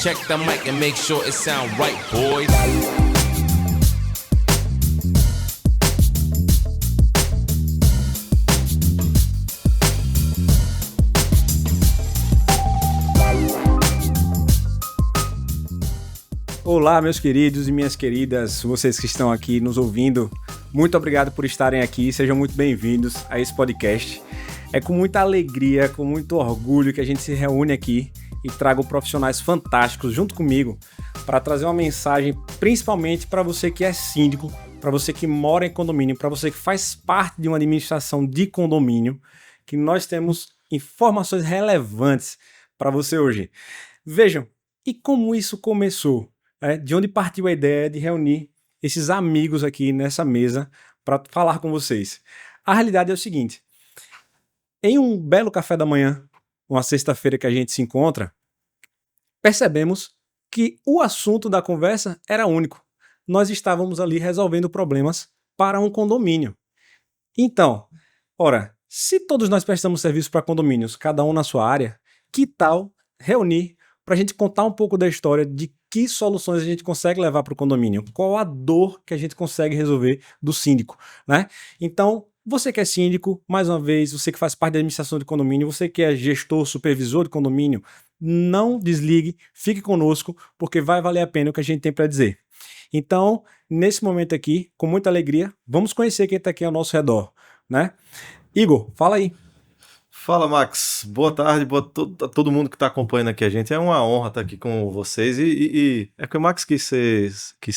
Check the mic and make sure it sound right, boys. Olá, meus queridos e minhas queridas, vocês que estão aqui nos ouvindo, muito obrigado por estarem aqui, sejam muito bem-vindos a esse podcast. É com muita alegria, com muito orgulho que a gente se reúne aqui e trago profissionais fantásticos junto comigo para trazer uma mensagem principalmente para você que é síndico, para você que mora em condomínio, para você que faz parte de uma administração de condomínio, que nós temos informações relevantes para você hoje. Vejam, e como isso começou? De onde partiu a ideia de reunir esses amigos aqui nessa mesa para falar com vocês? A realidade é o seguinte, em um belo café da manhã, uma sexta-feira que a gente se encontra, percebemos que o assunto da conversa era único. Nós estávamos ali resolvendo problemas para um condomínio. Então, ora, se todos nós prestamos serviço para condomínios, cada um na sua área, que tal reunir para a gente contar um pouco da história de que soluções a gente consegue levar para o condomínio, qual a dor que a gente consegue resolver do síndico, né? Então, você que é síndico, mais uma vez, você que faz parte da administração de condomínio, você que é gestor, supervisor de condomínio, não desligue, fique conosco, porque vai valer a pena o que a gente tem para dizer. Então, nesse momento aqui, com muita alegria, vamos conhecer quem está aqui ao nosso redor, né? Igor, fala aí. Fala, Max. Boa tarde, a todo mundo que está acompanhando aqui a gente. É uma honra estar aqui com vocês e é que o Max quis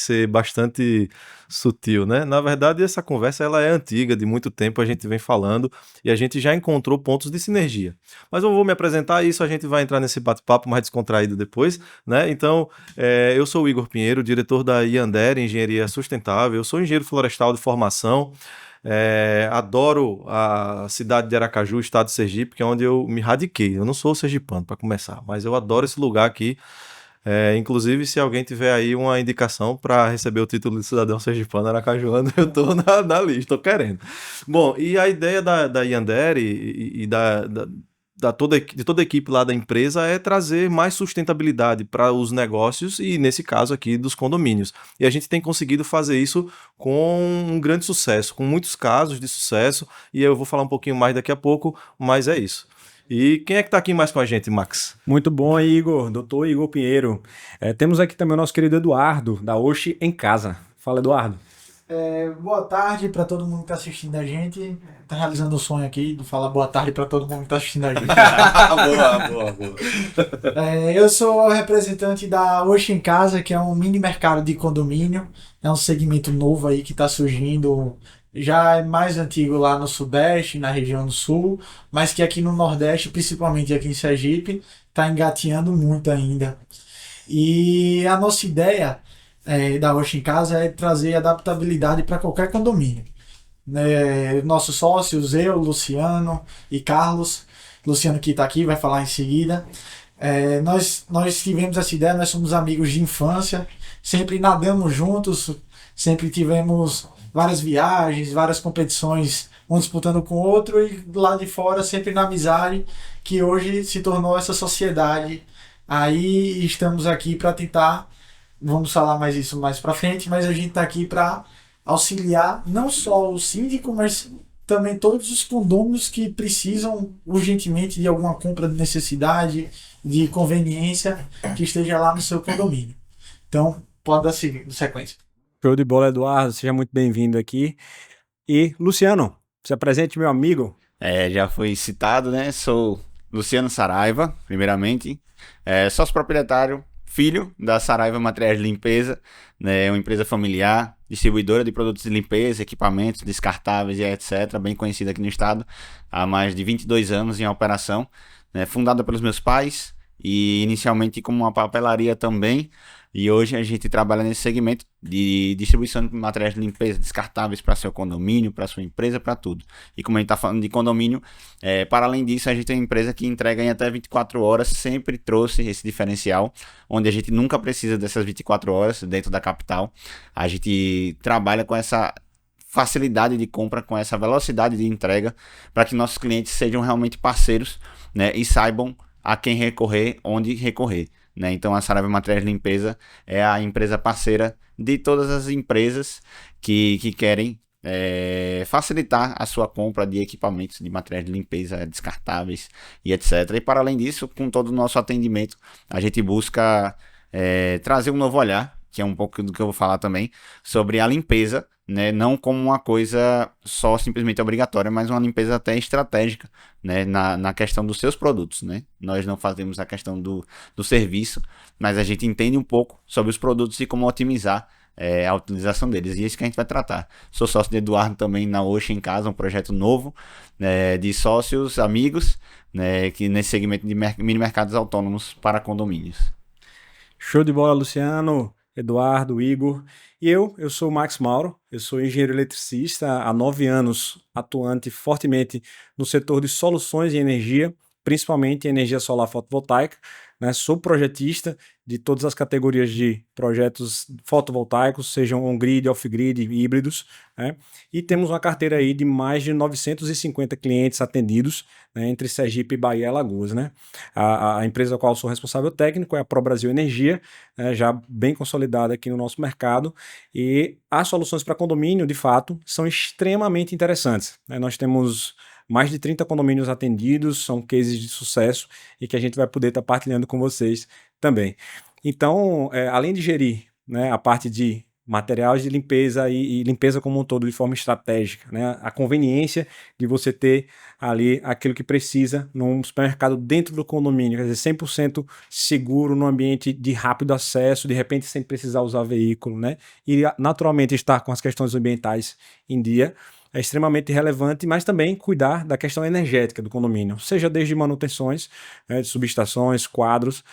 ser bastante sutil, né? Na verdade, essa conversa ela é antiga, de muito tempo a gente vem falando e a gente já encontrou pontos de sinergia. Mas eu vou me apresentar e isso a gente vai entrar nesse bate-papo mais descontraído depois, né? Então, eu sou o Igor Pinheiro, diretor da Yandere Engenharia Sustentável. Eu sou engenheiro florestal de formação. Adoro a cidade de Aracaju, estado de Sergipe, que é onde eu me radiquei. Eu não sou sergipano, para começar, mas eu adoro esse lugar aqui. Inclusive, se alguém tiver aí uma indicação para receber o título de cidadão sergipano aracajuano, eu estou na lista, estou querendo. Bom, e a ideia da Yandere e de toda a equipe lá da empresa é trazer mais sustentabilidade para os negócios e, nesse caso aqui, dos condomínios. E a gente tem conseguido fazer isso com um grande sucesso, com muitos casos de sucesso, e eu vou falar um pouquinho mais daqui a pouco, mas é isso. E quem é que está aqui mais com a gente, Max? Muito bom, Igor, doutor Igor Pinheiro. Temos aqui também o nosso querido Eduardo, da Oxi em Casa. Fala, Eduardo. Boa tarde para todo mundo que está assistindo a gente. Tá realizando o sonho aqui de falar boa tarde para todo mundo que está assistindo a gente. Boa. Eu sou o representante da Oxi em Casa, que é um mini mercado de condomínio. É um segmento novo aí que está surgindo. Já é mais antigo lá no Sudeste, na região do Sul, mas que aqui no Nordeste, principalmente aqui em Sergipe, está engateando muito ainda. E a nossa ideia da Oxi em Casa é trazer adaptabilidade para qualquer condomínio. Nossos sócios, eu, Luciano e Carlos, Luciano que está aqui, vai falar em seguida. Nós tivemos essa ideia, nós somos amigos de infância, sempre nadamos juntos, sempre tivemos várias viagens, várias competições, um disputando com o outro e lá de fora sempre na amizade, que hoje se tornou essa sociedade. Aí estamos aqui para tentar, vamos falar mais isso mais para frente, mas a gente está aqui para auxiliar não só o síndico, mas também todos os condôminos que precisam urgentemente de alguma compra de necessidade, de conveniência, que esteja lá no seu condomínio. Então, pode dar sequência. Show de bola, Eduardo. Seja muito bem-vindo aqui. E, Luciano, se apresente, meu amigo. Já foi citado, né? Sou Luciano Saraiva, primeiramente. Sócio proprietário, filho da Saraiva Materiais de Limpeza, né? Uma empresa familiar, distribuidora de produtos de limpeza, equipamentos descartáveis e etc., bem conhecida aqui no estado, há mais de 22 anos em operação, né? Fundada pelos meus pais e inicialmente como uma papelaria também. E hoje a gente trabalha nesse segmento de distribuição de materiais de limpeza descartáveis para seu condomínio, para sua empresa, para tudo. E como a gente está falando de condomínio, para além disso, a gente tem uma empresa que entrega em até 24 horas, sempre trouxe esse diferencial, onde a gente nunca precisa dessas 24 horas dentro da capital. A gente trabalha com essa facilidade de compra, com essa velocidade de entrega, para que nossos clientes sejam realmente parceiros, né, e saibam a quem recorrer, onde recorrer, né? Então a Saraiva Materiais de Limpeza é a empresa parceira de todas as empresas que querem facilitar a sua compra de equipamentos de materiais de limpeza descartáveis e etc. E para além disso, com todo o nosso atendimento, a gente busca trazer um novo olhar, que é um pouco do que eu vou falar também, sobre a limpeza, né? Não como uma coisa só simplesmente obrigatória, mas uma limpeza até estratégica, né? Na questão dos seus produtos, né? Nós não fazemos a questão do serviço, mas a gente entende um pouco sobre os produtos e como otimizar a utilização deles, e é isso que a gente vai tratar. Sou sócio de Eduardo também na Oxe em Casa, um projeto novo, de sócios, amigos, né, que nesse segmento de mini mercados autônomos para condomínios. Show de bola, Luciano, Eduardo, Igor. E eu sou o Max Mauro, eu sou engenheiro eletricista há 9 anos, atuante fortemente no setor de soluções de energia, principalmente energia solar fotovoltaica, né? Sou projetista de todas as categorias de projetos fotovoltaicos, sejam on-grid, off-grid, híbridos, né? E temos uma carteira aí de mais de 950 clientes atendidos, né, entre Sergipe, Bahia e Alagoas, né? A empresa a qual sou responsável técnico é a Pro Brasil Energia, né, já bem consolidada aqui no nosso mercado, e as soluções para condomínio, de fato, são extremamente interessantes, né? Nós temos mais de 30 condomínios atendidos, são cases de sucesso e que a gente vai poder estar partilhando com vocês também. Então, além de gerir, né, a parte de materiais de limpeza e limpeza como um todo de forma estratégica, né, a conveniência de você ter ali aquilo que precisa num supermercado dentro do condomínio, quer dizer, 100% seguro, num ambiente de rápido acesso, de repente sem precisar usar veículo, né, e naturalmente estar com as questões ambientais em dia, é extremamente relevante, mas também cuidar da questão energética do condomínio, seja desde manutenções, de subestações, quadros,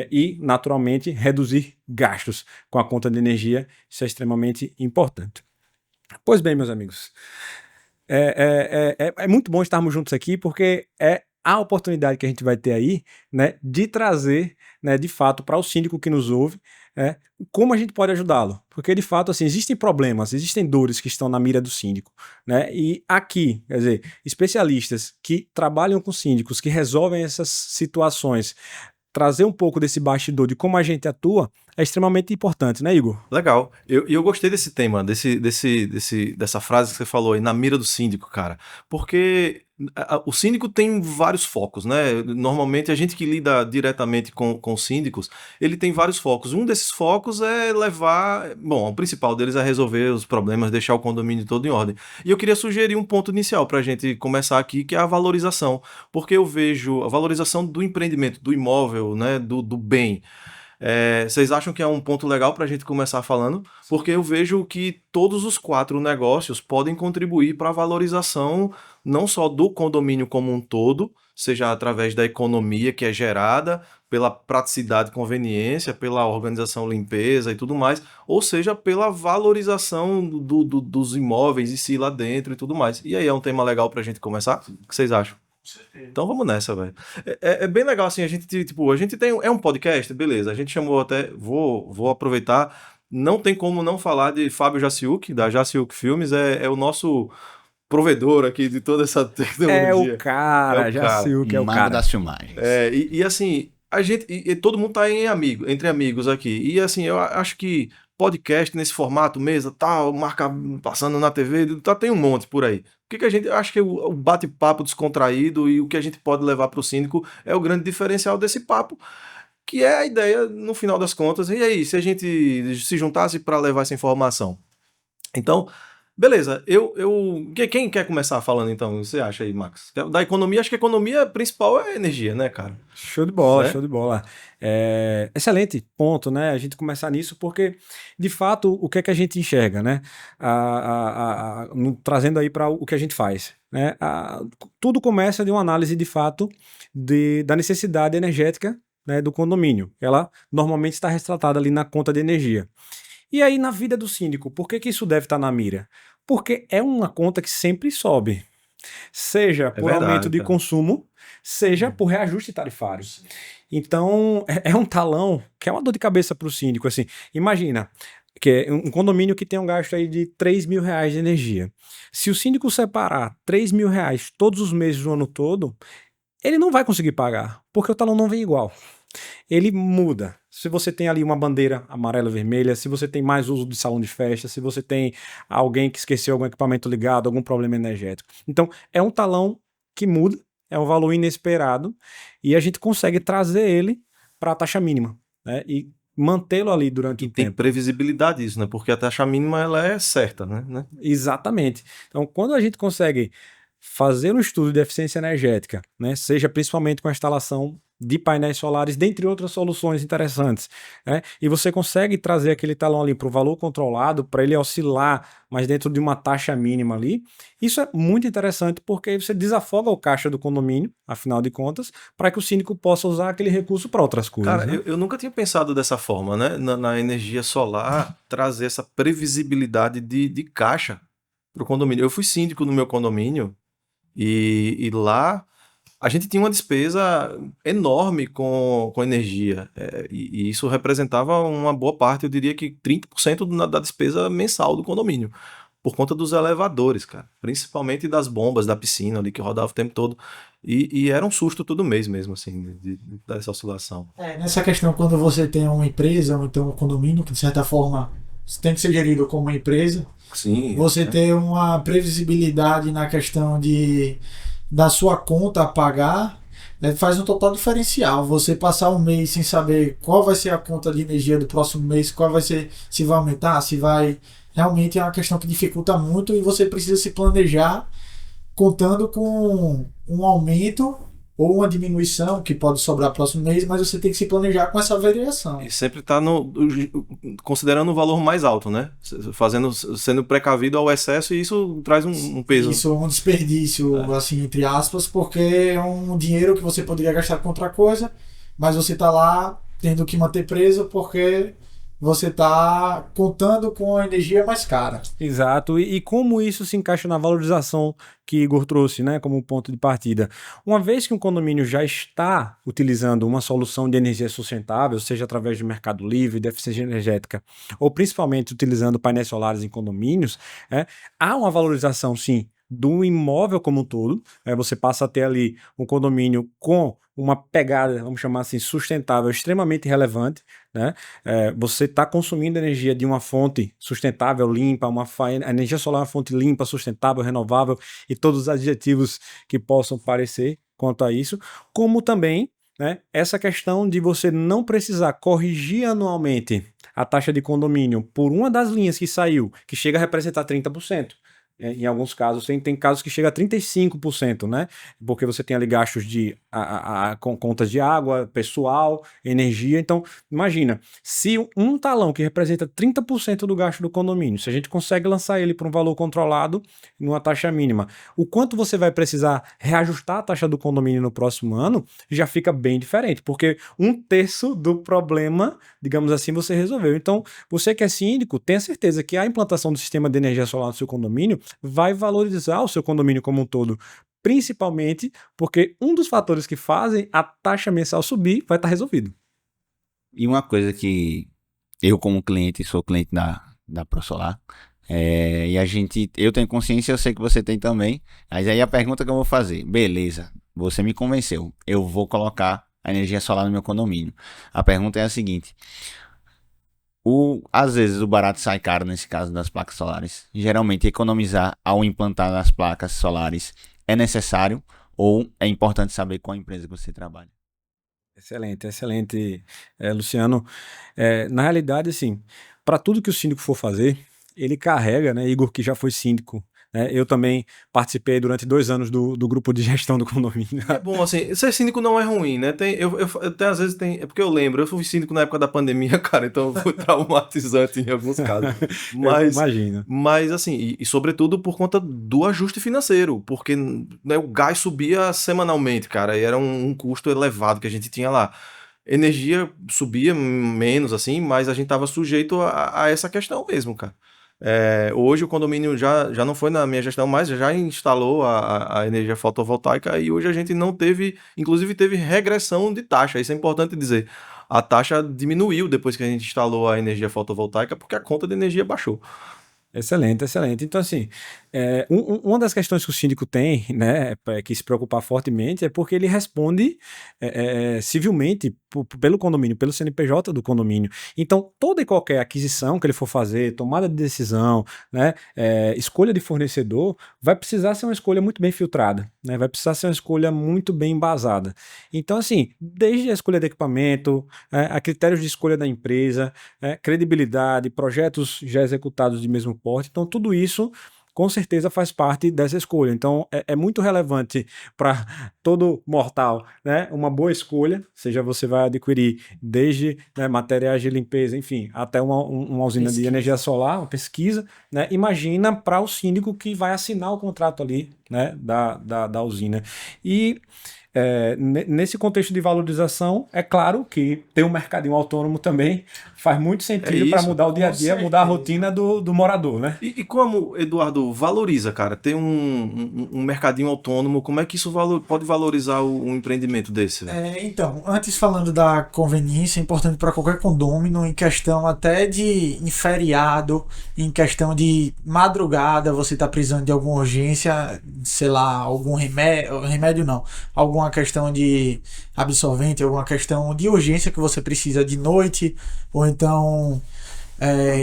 e, naturalmente, reduzir gastos com a conta de energia. Isso é extremamente importante. Pois bem, meus amigos, é muito bom estarmos juntos aqui, porque é a oportunidade que a gente vai ter aí, né, de trazer, né, de fato, para o síndico que nos ouve, como a gente pode ajudá-lo. Porque, de fato, assim, existem problemas, existem dores que estão na mira do síndico, né? E aqui, quer dizer, especialistas que trabalham com síndicos, que resolvem essas situações, trazer um pouco desse bastidor de como a gente atua é extremamente importante, né, Igor? Legal. Eu gostei desse tema, dessa frase que você falou aí, na mira do síndico, cara. Porque o síndico tem vários focos, né? Normalmente a gente que lida diretamente com síndicos, ele tem vários focos. Um desses focos é levar... Bom, o principal deles é resolver os problemas, deixar o condomínio todo em ordem. E eu queria sugerir um ponto inicial para a gente começar aqui, que é a valorização. Porque eu vejo a valorização do empreendimento, do imóvel, né? Do bem. Vocês acham que é um ponto legal para a gente começar falando? Porque eu vejo que todos os 4 negócios podem contribuir para a valorização não só do condomínio como um todo, seja através da economia que é gerada, pela praticidade e conveniência, pela organização limpeza e tudo mais, ou seja, pela valorização dos imóveis em si lá dentro e tudo mais. E aí é um tema legal para a gente começar? O que vocês acham? Então vamos nessa, velho. É bem legal assim, a gente tem um podcast, beleza, a gente chamou até, vou aproveitar, não tem como não falar de Fábio Jaciuc, da Jaciuc Filmes, é o nosso provedor aqui de toda essa tecnologia. É o cara. Jaciuc é o Mago cara. das filmagens. E assim, a gente, e todo mundo tá entre amigos aqui, e assim, eu acho que podcast nesse formato, mesa, tal, marca passando na TV, tem um monte por aí. O que a gente acho que o bate-papo descontraído e o que a gente pode levar para o síndico é o grande diferencial desse papo, que é a ideia, no final das contas, e aí, se a gente se juntasse para levar essa informação? Então, beleza, quem quer começar falando então? Você acha aí, Max? Da economia, acho que a economia principal é a energia, né, cara? Show de bola, Né? show de bola. Excelente ponto, né? A gente começar nisso, porque, de fato, o que é que a gente enxerga, né? Trazendo aí para o que a gente faz, né? Tudo começa de uma análise, de fato, da necessidade energética, né, do condomínio. Ela normalmente está retratada ali na conta de energia. E aí, na vida do síndico, por que isso deve estar na mira? Porque é uma conta que sempre sobe. Seja por verdade, aumento de cara. consumo, seja por reajuste tarifário. Então, é um talão que é uma dor de cabeça para o síndico. Assim, imagina que é um condomínio que tem um gasto aí de R$3.000 de energia. Se o síndico separar R$3.000 todos os meses do ano todo, ele não vai conseguir pagar, porque o talão não vem igual. Ele muda. Se você tem ali uma bandeira amarela e vermelha, se você tem mais uso de salão de festa, se você tem alguém que esqueceu algum equipamento ligado, algum problema energético. Então, é um talão que muda, é um valor inesperado, e a gente consegue trazer ele para a taxa mínima, né? E mantê-lo ali durante E o tem tempo. previsibilidade isso, né? Porque a taxa mínima ela é certa, né? Exatamente. Então, quando a gente consegue fazer um estudo de eficiência energética, né, seja principalmente com a instalação de painéis solares, dentre outras soluções interessantes, né, e você consegue trazer aquele talão ali para o valor controlado, para ele oscilar, mas dentro de uma taxa mínima ali, isso é muito interessante porque aí você desafoga o caixa do condomínio, afinal de contas, para que o síndico possa usar aquele recurso para outras coisas. Cara, Né? eu nunca tinha pensado dessa forma, né? Na energia solar, trazer essa previsibilidade de caixa para o condomínio. Eu fui síndico no meu condomínio e lá a gente tinha uma despesa enorme com energia. E isso representava uma boa parte, eu diria que 30% da despesa mensal do condomínio. Por conta dos elevadores, cara. Principalmente das bombas da piscina ali que rodava o tempo todo. E era um susto todo mês mesmo, assim, dessa oscilação. Nessa questão, quando você tem uma empresa ou então um condomínio, que de certa forma tem que ser gerido como uma empresa, Sim. você ter uma previsibilidade na questão da sua conta a pagar, né, faz um total diferencial. Você passar um mês sem saber qual vai ser a conta de energia do próximo mês, qual vai ser, se vai aumentar, se vai. Realmente é uma questão que dificulta muito e você precisa se planejar contando com um aumento ou uma diminuição que pode sobrar próximo mês, mas você tem que se planejar com essa variação. E sempre está considerando o valor mais alto, né? Sendo precavido ao excesso, e isso traz um peso. Isso é um desperdício, assim, entre aspas, porque é um dinheiro que você poderia gastar com outra coisa, mas você está lá tendo que manter preso porque você está contando com a energia mais cara. Exato, e como isso se encaixa na valorização que Igor trouxe, né, como ponto de partida. Uma vez que um condomínio já está utilizando uma solução de energia sustentável, seja através do mercado livre, de eficiência energética, ou principalmente utilizando painéis solares em condomínios, há uma valorização, sim, do imóvel como um todo. Você passa a ter ali um condomínio com uma pegada, vamos chamar assim, sustentável, extremamente relevante, né? Você está consumindo energia de uma fonte sustentável, limpa, a energia solar é uma fonte limpa, sustentável, renovável e todos os adjetivos que possam parecer quanto a isso, como também, né, essa questão de você não precisar corrigir anualmente a taxa de condomínio por uma das linhas que saiu, que chega a representar 30%. Em alguns casos, tem casos que chega a 35%, né? Porque você tem ali gastos com contas de água, pessoal, energia. Então, imagina, se um talão que representa 30% do gasto do condomínio, se a gente consegue lançar ele para um valor controlado, numa taxa mínima, o quanto você vai precisar reajustar a taxa do condomínio no próximo ano, já fica bem diferente, porque 1/3 do problema, digamos assim, você resolveu. Então, você que é síndico, tenha certeza que a implantação do sistema de energia solar no seu condomínio vai valorizar o seu condomínio como um todo, principalmente porque um dos fatores que fazem a taxa mensal subir vai estar resolvido. E uma coisa que eu, como cliente, sou cliente da ProSolar, eu tenho consciência, eu sei que você tem também, mas aí a pergunta que eu vou fazer, beleza, você me convenceu, eu vou colocar a energia solar no meu condomínio. A pergunta é a seguinte: às vezes o barato sai caro nesse caso das placas solares. Geralmente economizar ao implantar as placas solares é necessário ou é importante saber qual empresa que você trabalha? Excelente, excelente, Luciano. Na realidade, assim, para tudo que o síndico for fazer, ele carrega, né? Igor, que já foi síndico, né? Eu também participei durante 2 anos do grupo de gestão do condomínio. É bom, assim, ser síndico não é ruim, né? Até às vezes tem. É porque eu lembro, eu fui síndico na época da pandemia, cara, então foi traumatizante em alguns casos. Mas, Imagina. mas assim, e sobretudo por conta do ajuste financeiro, porque, né, o gás subia semanalmente, cara, e era um custo elevado que a gente tinha lá. Energia subia menos, assim, mas a gente tava sujeito a essa questão mesmo, cara. Hoje o condomínio já não foi na minha gestão, mas já instalou a energia fotovoltaica e hoje a gente não teve, inclusive teve regressão de taxa, isso é importante dizer. A taxa diminuiu depois que a gente instalou a energia fotovoltaica porque a conta de energia baixou. Excelente, excelente. Então, assim, Uma das questões que o síndico tem, né, que se preocupar fortemente, é porque ele responde civilmente pelo condomínio, pelo CNPJ do condomínio. Então, toda e qualquer aquisição que ele for fazer, tomada de decisão, né, escolha de fornecedor, vai precisar ser uma escolha muito bem filtrada, né, vai precisar ser uma escolha muito bem embasada. Então, assim, desde a escolha de equipamento, a critérios de escolha da empresa, credibilidade, projetos já executados de mesmo porte, então tudo isso com certeza faz parte dessa escolha. Então, é muito relevante para todo mortal, né? Uma boa escolha, seja você vai adquirir desde, né, materiais de limpeza, enfim, até uma usina de energia solar, uma pesquisa, né? Imagina para o síndico que vai assinar o contrato ali, né, da usina. E nesse contexto de valorização, é claro que ter um mercadinho autônomo também faz muito sentido para mudar o dia a dia, mudar a rotina do morador, né? E como, Eduardo, valoriza, cara, ter um mercadinho autônomo, como é que isso pode valorizar um empreendimento desse? Então, antes falando da conveniência, é importante para qualquer condômino, em questão até em feriado, em questão de madrugada, você tá precisando de alguma urgência, sei lá, algum remédio não, alguma questão de absorvente, alguma questão de urgência que você precisa de noite, ou então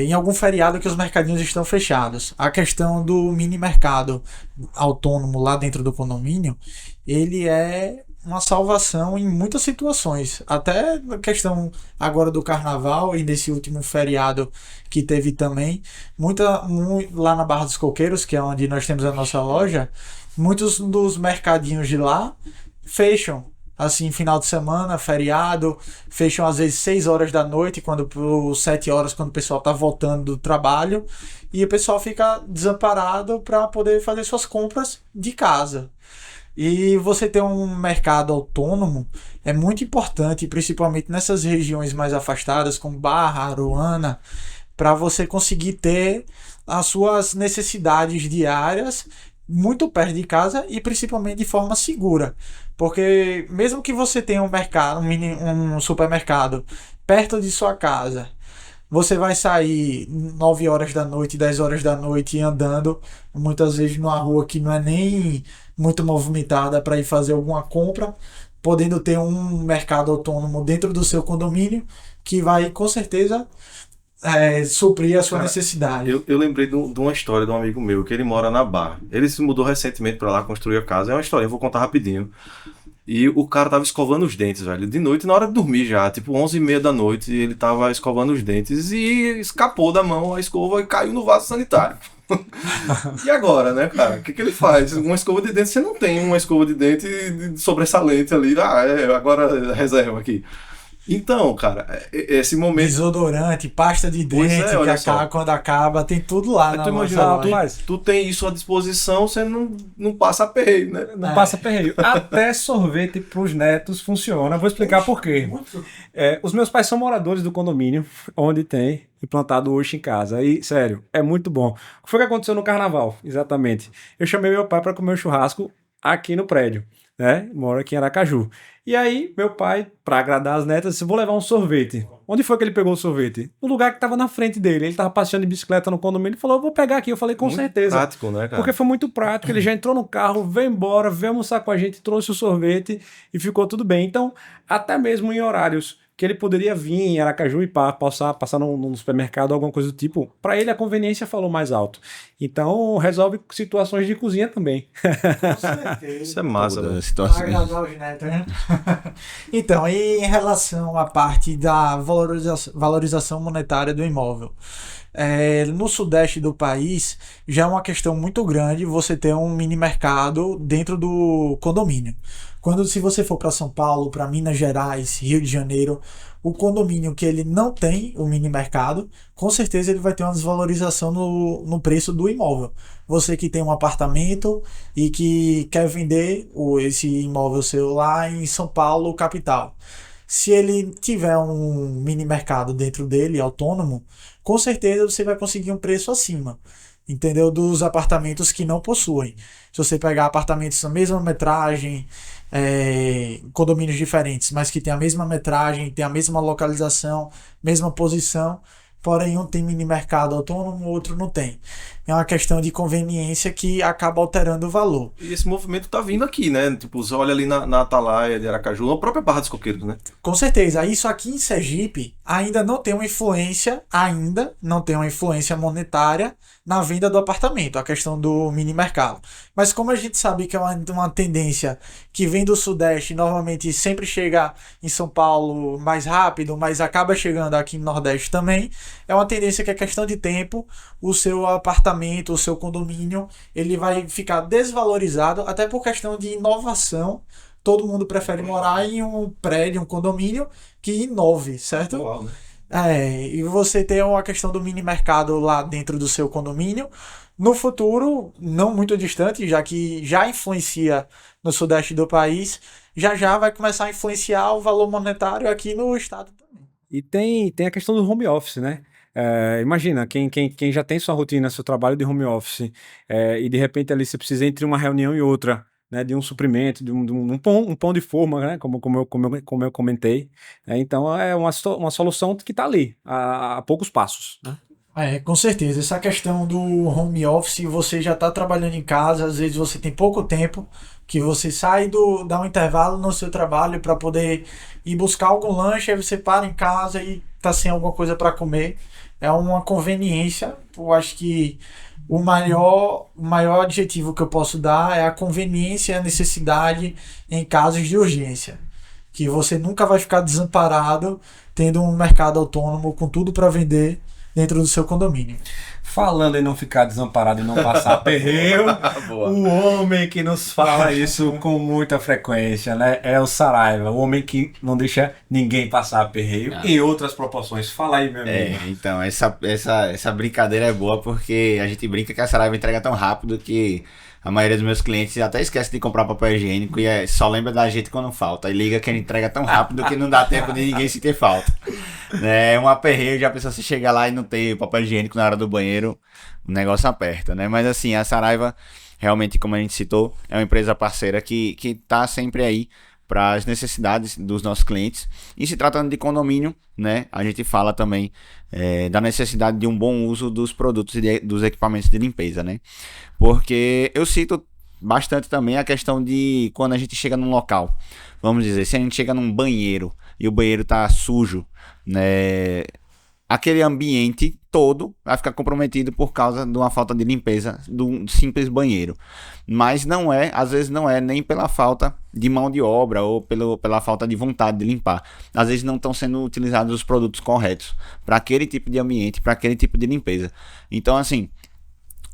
em algum feriado que os mercadinhos estão fechados. A questão do mini mercado autônomo lá dentro do condomínio, ele é uma salvação em muitas situações, até na questão agora do carnaval e nesse último feriado que teve também, lá na Barra dos Coqueiros, que é onde nós temos a nossa loja, muitos dos mercadinhos de lá fecham, assim, final de semana, feriado, fecham às vezes 6 horas da noite, 7 horas, quando o pessoal tá voltando do trabalho, e o pessoal fica desamparado para poder fazer suas compras de casa. E você ter um mercado autônomo é muito importante, principalmente nessas regiões mais afastadas, como Barra, Aruana, para você conseguir ter as suas necessidades diárias muito perto de casa e principalmente de forma segura. Porque mesmo que você tenha um supermercado perto de sua casa, você vai sair 9 horas da noite, 10 horas da noite andando, muitas vezes numa rua que não é nem muito movimentada para ir fazer alguma compra, podendo ter um mercado autônomo dentro do seu condomínio que vai com certeza suprir a sua necessidade. Eu lembrei de uma história de um amigo meu, que ele mora na Barra. Ele se mudou recentemente para lá, construiu a casa. É uma história, eu vou contar rapidinho. E o cara tava escovando os dentes, velho, de noite, na hora de dormir já, tipo 11h30 da noite, ele tava escovando os dentes e escapou da mão a escova e caiu no vaso sanitário. E agora, né, cara? O que ele faz? Uma escova de dente, você não tem uma escova de dente sobressalente ali, agora reserva aqui. Então, cara, esse momento... Desodorante, pasta de dente, quando acaba, tem tudo lá na nossa loja. Tu tem isso à disposição, você não passa aperreio, né? Não passa aperreio. Até sorvete pros netos funciona. Vou explicar por quê. Os meus pais são moradores do condomínio, onde tem implantado o Oxi em casa. E, sério, é muito bom. O que foi que aconteceu no carnaval? Exatamente. Eu chamei meu pai para comer um churrasco aqui no prédio, né? Moro aqui em Aracaju. E aí, meu pai, para agradar as netas, disse, vou levar um sorvete. Onde foi que ele pegou o sorvete? No lugar que estava na frente dele. Ele estava passeando de bicicleta no condomínio e falou, eu vou pegar aqui. Eu falei, com muito certeza. Prático, né, cara? Porque foi muito prático. Ele já entrou no carro, veio embora, veio almoçar com a gente, trouxe o sorvete e ficou tudo bem. Então, até mesmo em horários que ele poderia vir em Aracaju e passar no supermercado, alguma coisa do tipo, para ele a conveniência falou mais alto. Então, resolve situações de cozinha também. Com certeza. Isso é massa, né? Então, e em relação à parte da valorização monetária do imóvel? No sudeste do país já é uma questão muito grande você ter um mini mercado dentro do condomínio. Se você for para São Paulo, para Minas Gerais, Rio de Janeiro, o condomínio que ele não tem o mini mercado, com certeza ele vai ter uma desvalorização no preço do imóvel. Você que tem um apartamento e que quer vender esse imóvel seu lá em São Paulo, capital. Se ele tiver um mini mercado dentro dele, autônomo, com certeza você vai conseguir um preço acima, entendeu? Dos apartamentos que não possuem. Se você pegar apartamentos da mesma metragem, condomínios diferentes, mas que tem a mesma metragem, tem a mesma localização, mesma posição, porém um tem mini mercado autônomo, o outro não tem. é uma questão de conveniência que acaba alterando o valor. E esse movimento tá vindo aqui, né? Tipo, você olha ali na Atalaia de Aracaju, na própria Barra dos Coqueiros, né? Com certeza, isso aqui em Sergipe ainda não tem uma influência, monetária na venda do apartamento, a questão do mini mercado. Mas como a gente sabe que é uma tendência que vem do Sudeste, normalmente sempre chega em São Paulo mais rápido, mas acaba chegando aqui no Nordeste também, é uma tendência que é questão de tempo, o seu apartamento, o seu condomínio, ele vai ficar desvalorizado, até por questão de inovação. Todo mundo prefere morar em um prédio, um condomínio que inove, certo? Uau, né? E você ter uma questão do mini mercado lá dentro do seu condomínio. No futuro, não muito distante, já que já influencia no sudeste do país, já vai começar a influenciar o valor monetário aqui no estado também. E tem a questão do home office, né? Imagina, quem já tem sua rotina, seu trabalho de home office, e de repente ali você precisa entre uma reunião e outra, né, de um suprimento, de um pão de forma, né, como eu comentei. Então é uma solução que está ali, a poucos passos, né? Com certeza. Essa questão do home office, você já está trabalhando em casa, às vezes você tem pouco tempo, que você sai dá um intervalo no seu trabalho para poder ir buscar algum lanche, aí você para em casa e tá sem alguma coisa para comer. É uma conveniência. Eu acho que o maior adjetivo que eu posso dar é a conveniência e a necessidade em casos de urgência. Que você nunca vai ficar desamparado tendo um mercado autônomo com tudo para vender dentro do seu condomínio. Falando em não ficar desamparado e não passar perreio, o homem que nos fala isso com muita frequência, né, é o Saraiva, o homem que não deixa ninguém passar perreio em outras proporções. Fala aí, meu amigo. Então, essa brincadeira é boa porque a gente brinca que a Saraiva entrega tão rápido que a maioria dos meus clientes até esquece de comprar papel higiênico e só lembra da gente quando falta. E liga que a gente entrega tão rápido que não dá tempo de ninguém sentir falta. É um aperreio, já a pessoa se chega lá e não tem papel higiênico na hora do banheiro, o negócio aperta, né? Mas assim, a Saraiva, realmente, como a gente citou, é uma empresa parceira que tá sempre aí para as necessidades dos nossos clientes. E se tratando de condomínio, né, a gente fala também da necessidade de um bom uso dos produtos e dos equipamentos de limpeza, né? Porque eu cito bastante também a questão de quando a gente chega num local. Vamos dizer, se a gente chega num banheiro e o banheiro tá sujo, né, aquele ambiente todo vai ficar comprometido por causa de uma falta de limpeza de um simples banheiro. Mas às vezes não é nem pela falta de mão de obra ou pela falta de vontade de limpar. Às vezes não estão sendo utilizados os produtos corretos para aquele tipo de ambiente, para aquele tipo de limpeza. Então, assim,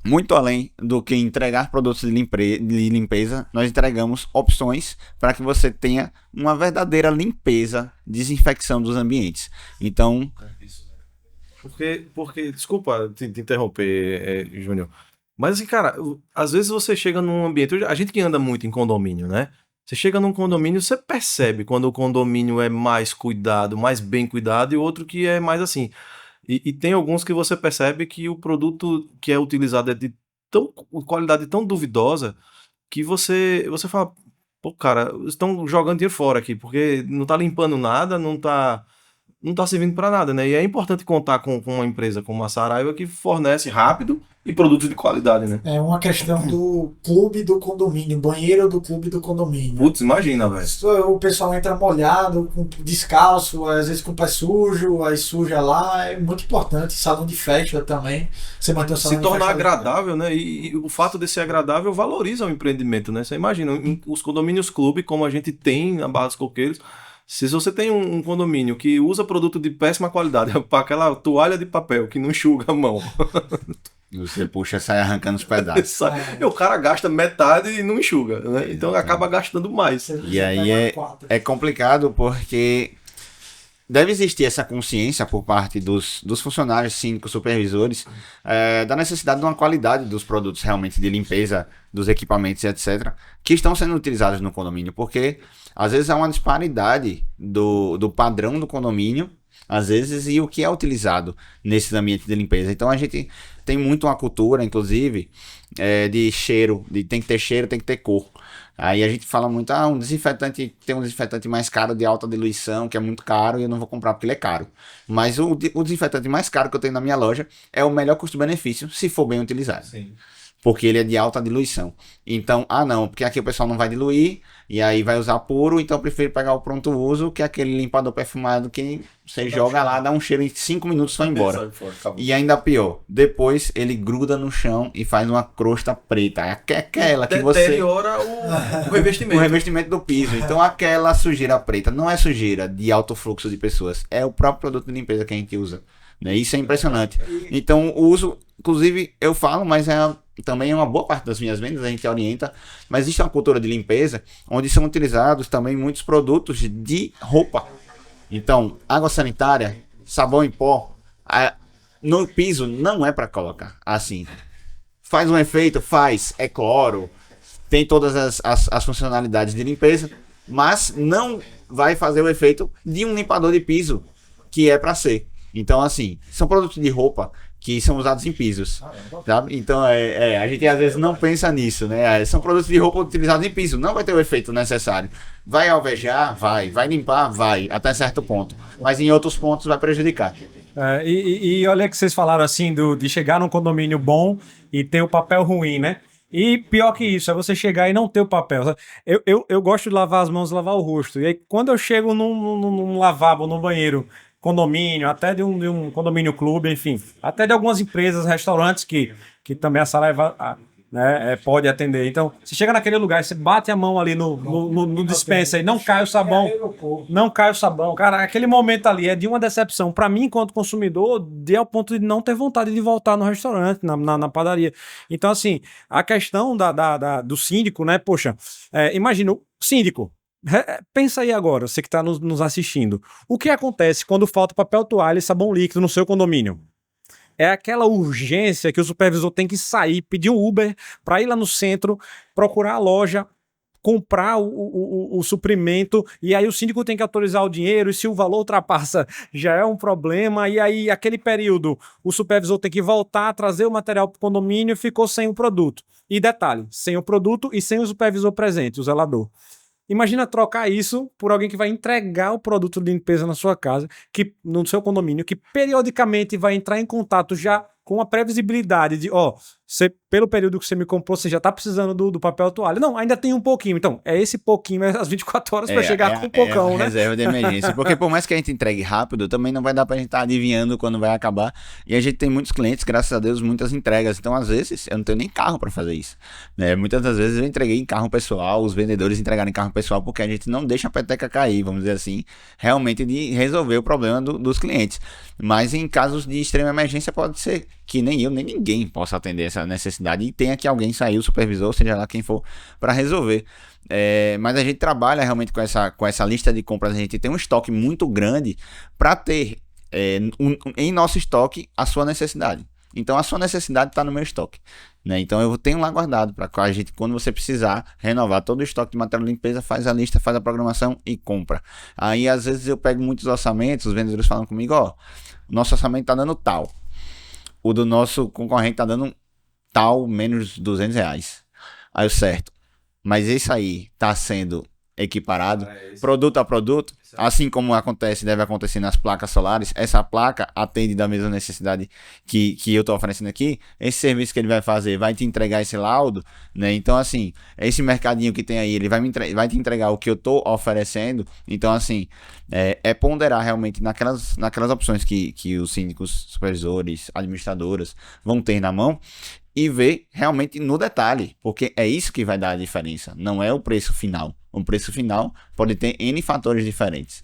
muito além do que entregar produtos de limpeza, nós entregamos opções para que você tenha uma verdadeira limpeza, desinfecção dos ambientes. Então, Porque desculpa te interromper, Júnior, mas assim, cara, às vezes você chega num ambiente, a gente que anda muito em condomínio, né? Você chega num condomínio, você percebe quando o condomínio é mais cuidado, mais bem cuidado, e outro que é mais assim. E tem alguns que você percebe que o produto que é utilizado é de qualidade tão duvidosa que você fala, pô, cara, estão jogando dinheiro fora aqui, porque não tá limpando nada, não tá servindo para nada, né? E é importante contar com uma empresa como a Saraiva que fornece rápido e produtos de qualidade, né? É uma questão do clube do condomínio, banheiro do clube do condomínio. Putz, imagina, velho. O pessoal entra molhado, descalço, às vezes com o pé sujo, aí suja lá, é muito importante. Salão de festa também. Você mantém o salão Se de tornar festa agradável, né? E o fato de ser agradável valoriza o empreendimento, né? Você imagina, os condomínios clube, como a gente tem na Barra dos Coqueiros, se você tem um condomínio que usa produto de péssima qualidade, para aquela toalha de papel que não enxuga a mão, você puxa, sai arrancando os pedaços. o cara gasta metade e não enxuga, né? Então acaba gastando mais. E aí é complicado porque deve existir essa consciência por parte dos funcionários, síndicos, supervisores, da necessidade de uma qualidade dos produtos realmente de limpeza, dos equipamentos, etc., que estão sendo utilizados no condomínio, porque às vezes há uma disparidade do padrão do condomínio, às vezes, e o que é utilizado nesses ambientes de limpeza. Então a gente tem muito uma cultura, inclusive, de cheiro, tem que ter cheiro, tem que ter cor. Aí a gente fala muito, um desinfetante, tem um desinfetante mais caro de alta diluição, que é muito caro e eu não vou comprar porque ele é caro. Mas o desinfetante mais caro que eu tenho na minha loja é o melhor custo-benefício, se for bem utilizado. Sim. Porque ele é de alta diluição. Então, não, porque aqui o pessoal não vai diluir, e aí vai usar puro, então eu prefiro pegar o pronto uso, que é aquele limpador perfumado que você joga lá, dá um cheiro em 5 minutos e vai embora. E ainda pior, depois ele gruda no chão e faz uma crosta preta. Aquela que você... Deteriora o revestimento. O revestimento do piso. Então aquela sujeira preta não é sujeira de alto fluxo de pessoas, é o próprio produto de limpeza que a gente usa. Né? Isso é impressionante. Então o uso, inclusive eu falo, mas também é uma boa parte das minhas vendas, a gente orienta, mas existe uma cultura de limpeza onde são utilizados também muitos produtos de roupa. Então, água sanitária, sabão em pó, no piso não é para colocar assim. Faz um efeito? Faz, é cloro, tem todas as funcionalidades de limpeza, mas não vai fazer o efeito de um limpador de piso, que é para ser. Então, assim, são produtos de roupa que são usados em pisos, sabe? Então, a gente às vezes não pensa nisso, né? São produtos de roupa utilizados em piso, não vai ter o efeito necessário. Vai alvejar? Vai limpar? Vai, até certo ponto. Mas em outros pontos vai prejudicar. E olha que vocês falaram assim de chegar num condomínio bom e ter o papel ruim, né? E pior que isso, é você chegar e não ter o papel. Eu gosto de lavar as mãos e lavar o rosto. E aí, quando eu chego num lavabo, num banheiro, condomínio, até de um condomínio clube, enfim, até de algumas empresas, restaurantes que também a Saraiva né, pode atender. Então, você chega naquele lugar, você bate a mão ali no dispensa e não cai o sabão. Não cai o sabão. Cara, aquele momento ali é de uma decepção. Para mim, enquanto consumidor, ao ponto de não ter vontade de voltar no restaurante, na padaria. Então, assim, a questão do síndico, né? Poxa, imagina o síndico. Pensa aí agora, você que está nos assistindo. O que acontece quando falta papel toalha e sabão líquido no seu condomínio? É aquela urgência que o supervisor tem que sair, pedir um Uber para ir lá no centro, procurar a loja, comprar o suprimento, e aí o síndico tem que autorizar o dinheiro, e se o valor ultrapassa já é um problema, e aí aquele período o supervisor tem que voltar, trazer o material para o condomínio e ficou sem o produto. E detalhe, sem o produto e sem o supervisor presente, o zelador. Imagina trocar isso por alguém que vai entregar o produto de limpeza na sua casa, no seu condomínio, que periodicamente vai entrar em contato já com a previsibilidade de, pelo período que você me comprou, você já está precisando do papel toalha. Não, ainda tem um pouquinho. Então, esse pouquinho é as 24 horas para chegar com um pocão, né? Reserva de emergência. Porque por mais que a gente entregue rápido, também não vai dar pra gente estar adivinhando quando vai acabar. E a gente tem muitos clientes, graças a Deus, muitas entregas. Então, às vezes, eu não tenho nem carro para fazer isso. Né? Muitas das vezes eu entreguei em carro pessoal, os vendedores entregaram em carro pessoal, porque a gente não deixa a peteca cair, vamos dizer assim, realmente de resolver o problema dos clientes. Mas em casos de extrema emergência, pode ser que nem eu, nem ninguém possa atender essa necessidade e tenha que alguém sair, o supervisor, seja lá quem for, para resolver. Mas a gente trabalha realmente com essa lista de compras, a gente tem um estoque muito grande para ter em nosso estoque a sua necessidade. Então a sua necessidade está no meu estoque. Né? Então eu tenho lá guardado para a gente, quando você precisar renovar todo o estoque de material de limpeza, faz a lista, faz a programação e compra. Aí às vezes eu pego muitos orçamentos, os vendedores falam comigo, o nosso orçamento está dando tal. O do nosso concorrente está dando tal, menos R$200. Aí, certo. Mas isso aí está sendo equiparado, produto a produto, assim como deve acontecer nas placas solares. Essa placa atende da mesma necessidade que eu estou oferecendo aqui. Esse serviço que ele vai fazer vai te entregar esse laudo, né? Então, assim, esse mercadinho que tem aí, ele vai te entregar o que eu estou oferecendo. Então, assim, ponderar realmente naquelas opções que os síndicos, supervisores, administradoras vão ter na mão e ver realmente no detalhe, porque é isso que vai dar a diferença, não é o preço final. O preço final pode ter N fatores diferentes.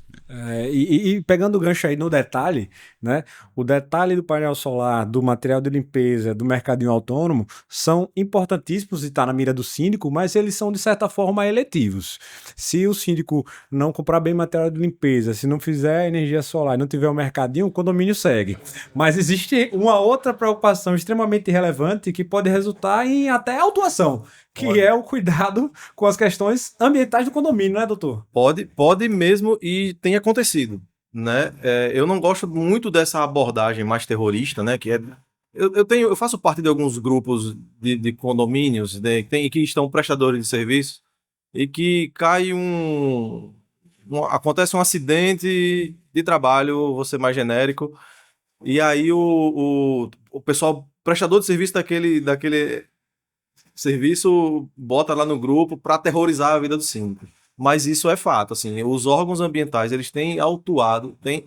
E pegando o gancho aí no detalhe, né? O detalhe do painel solar, do material de limpeza, do mercadinho autônomo, são importantíssimos de estar na mira do síndico, mas eles são, de certa forma, eletivos. Se o síndico não comprar bem material de limpeza, se não fizer energia solar e não tiver o mercadinho, o condomínio segue. Mas existe uma outra preocupação extremamente relevante que pode resultar em até autuação, que é o cuidado com as questões ambientais do condomínio, né, doutor? Pode mesmo, e tem acontecido, né? Eu não gosto muito dessa abordagem mais terrorista, né? Que eu faço parte de alguns grupos de condomínios, né, que estão prestadores de serviço, e que cai acontece um acidente de trabalho, vou ser mais genérico, e aí o pessoal, prestador de serviço daquele serviço, bota lá no grupo para aterrorizar a vida do síndico. Mas isso é fato, assim, os órgãos ambientais, eles têm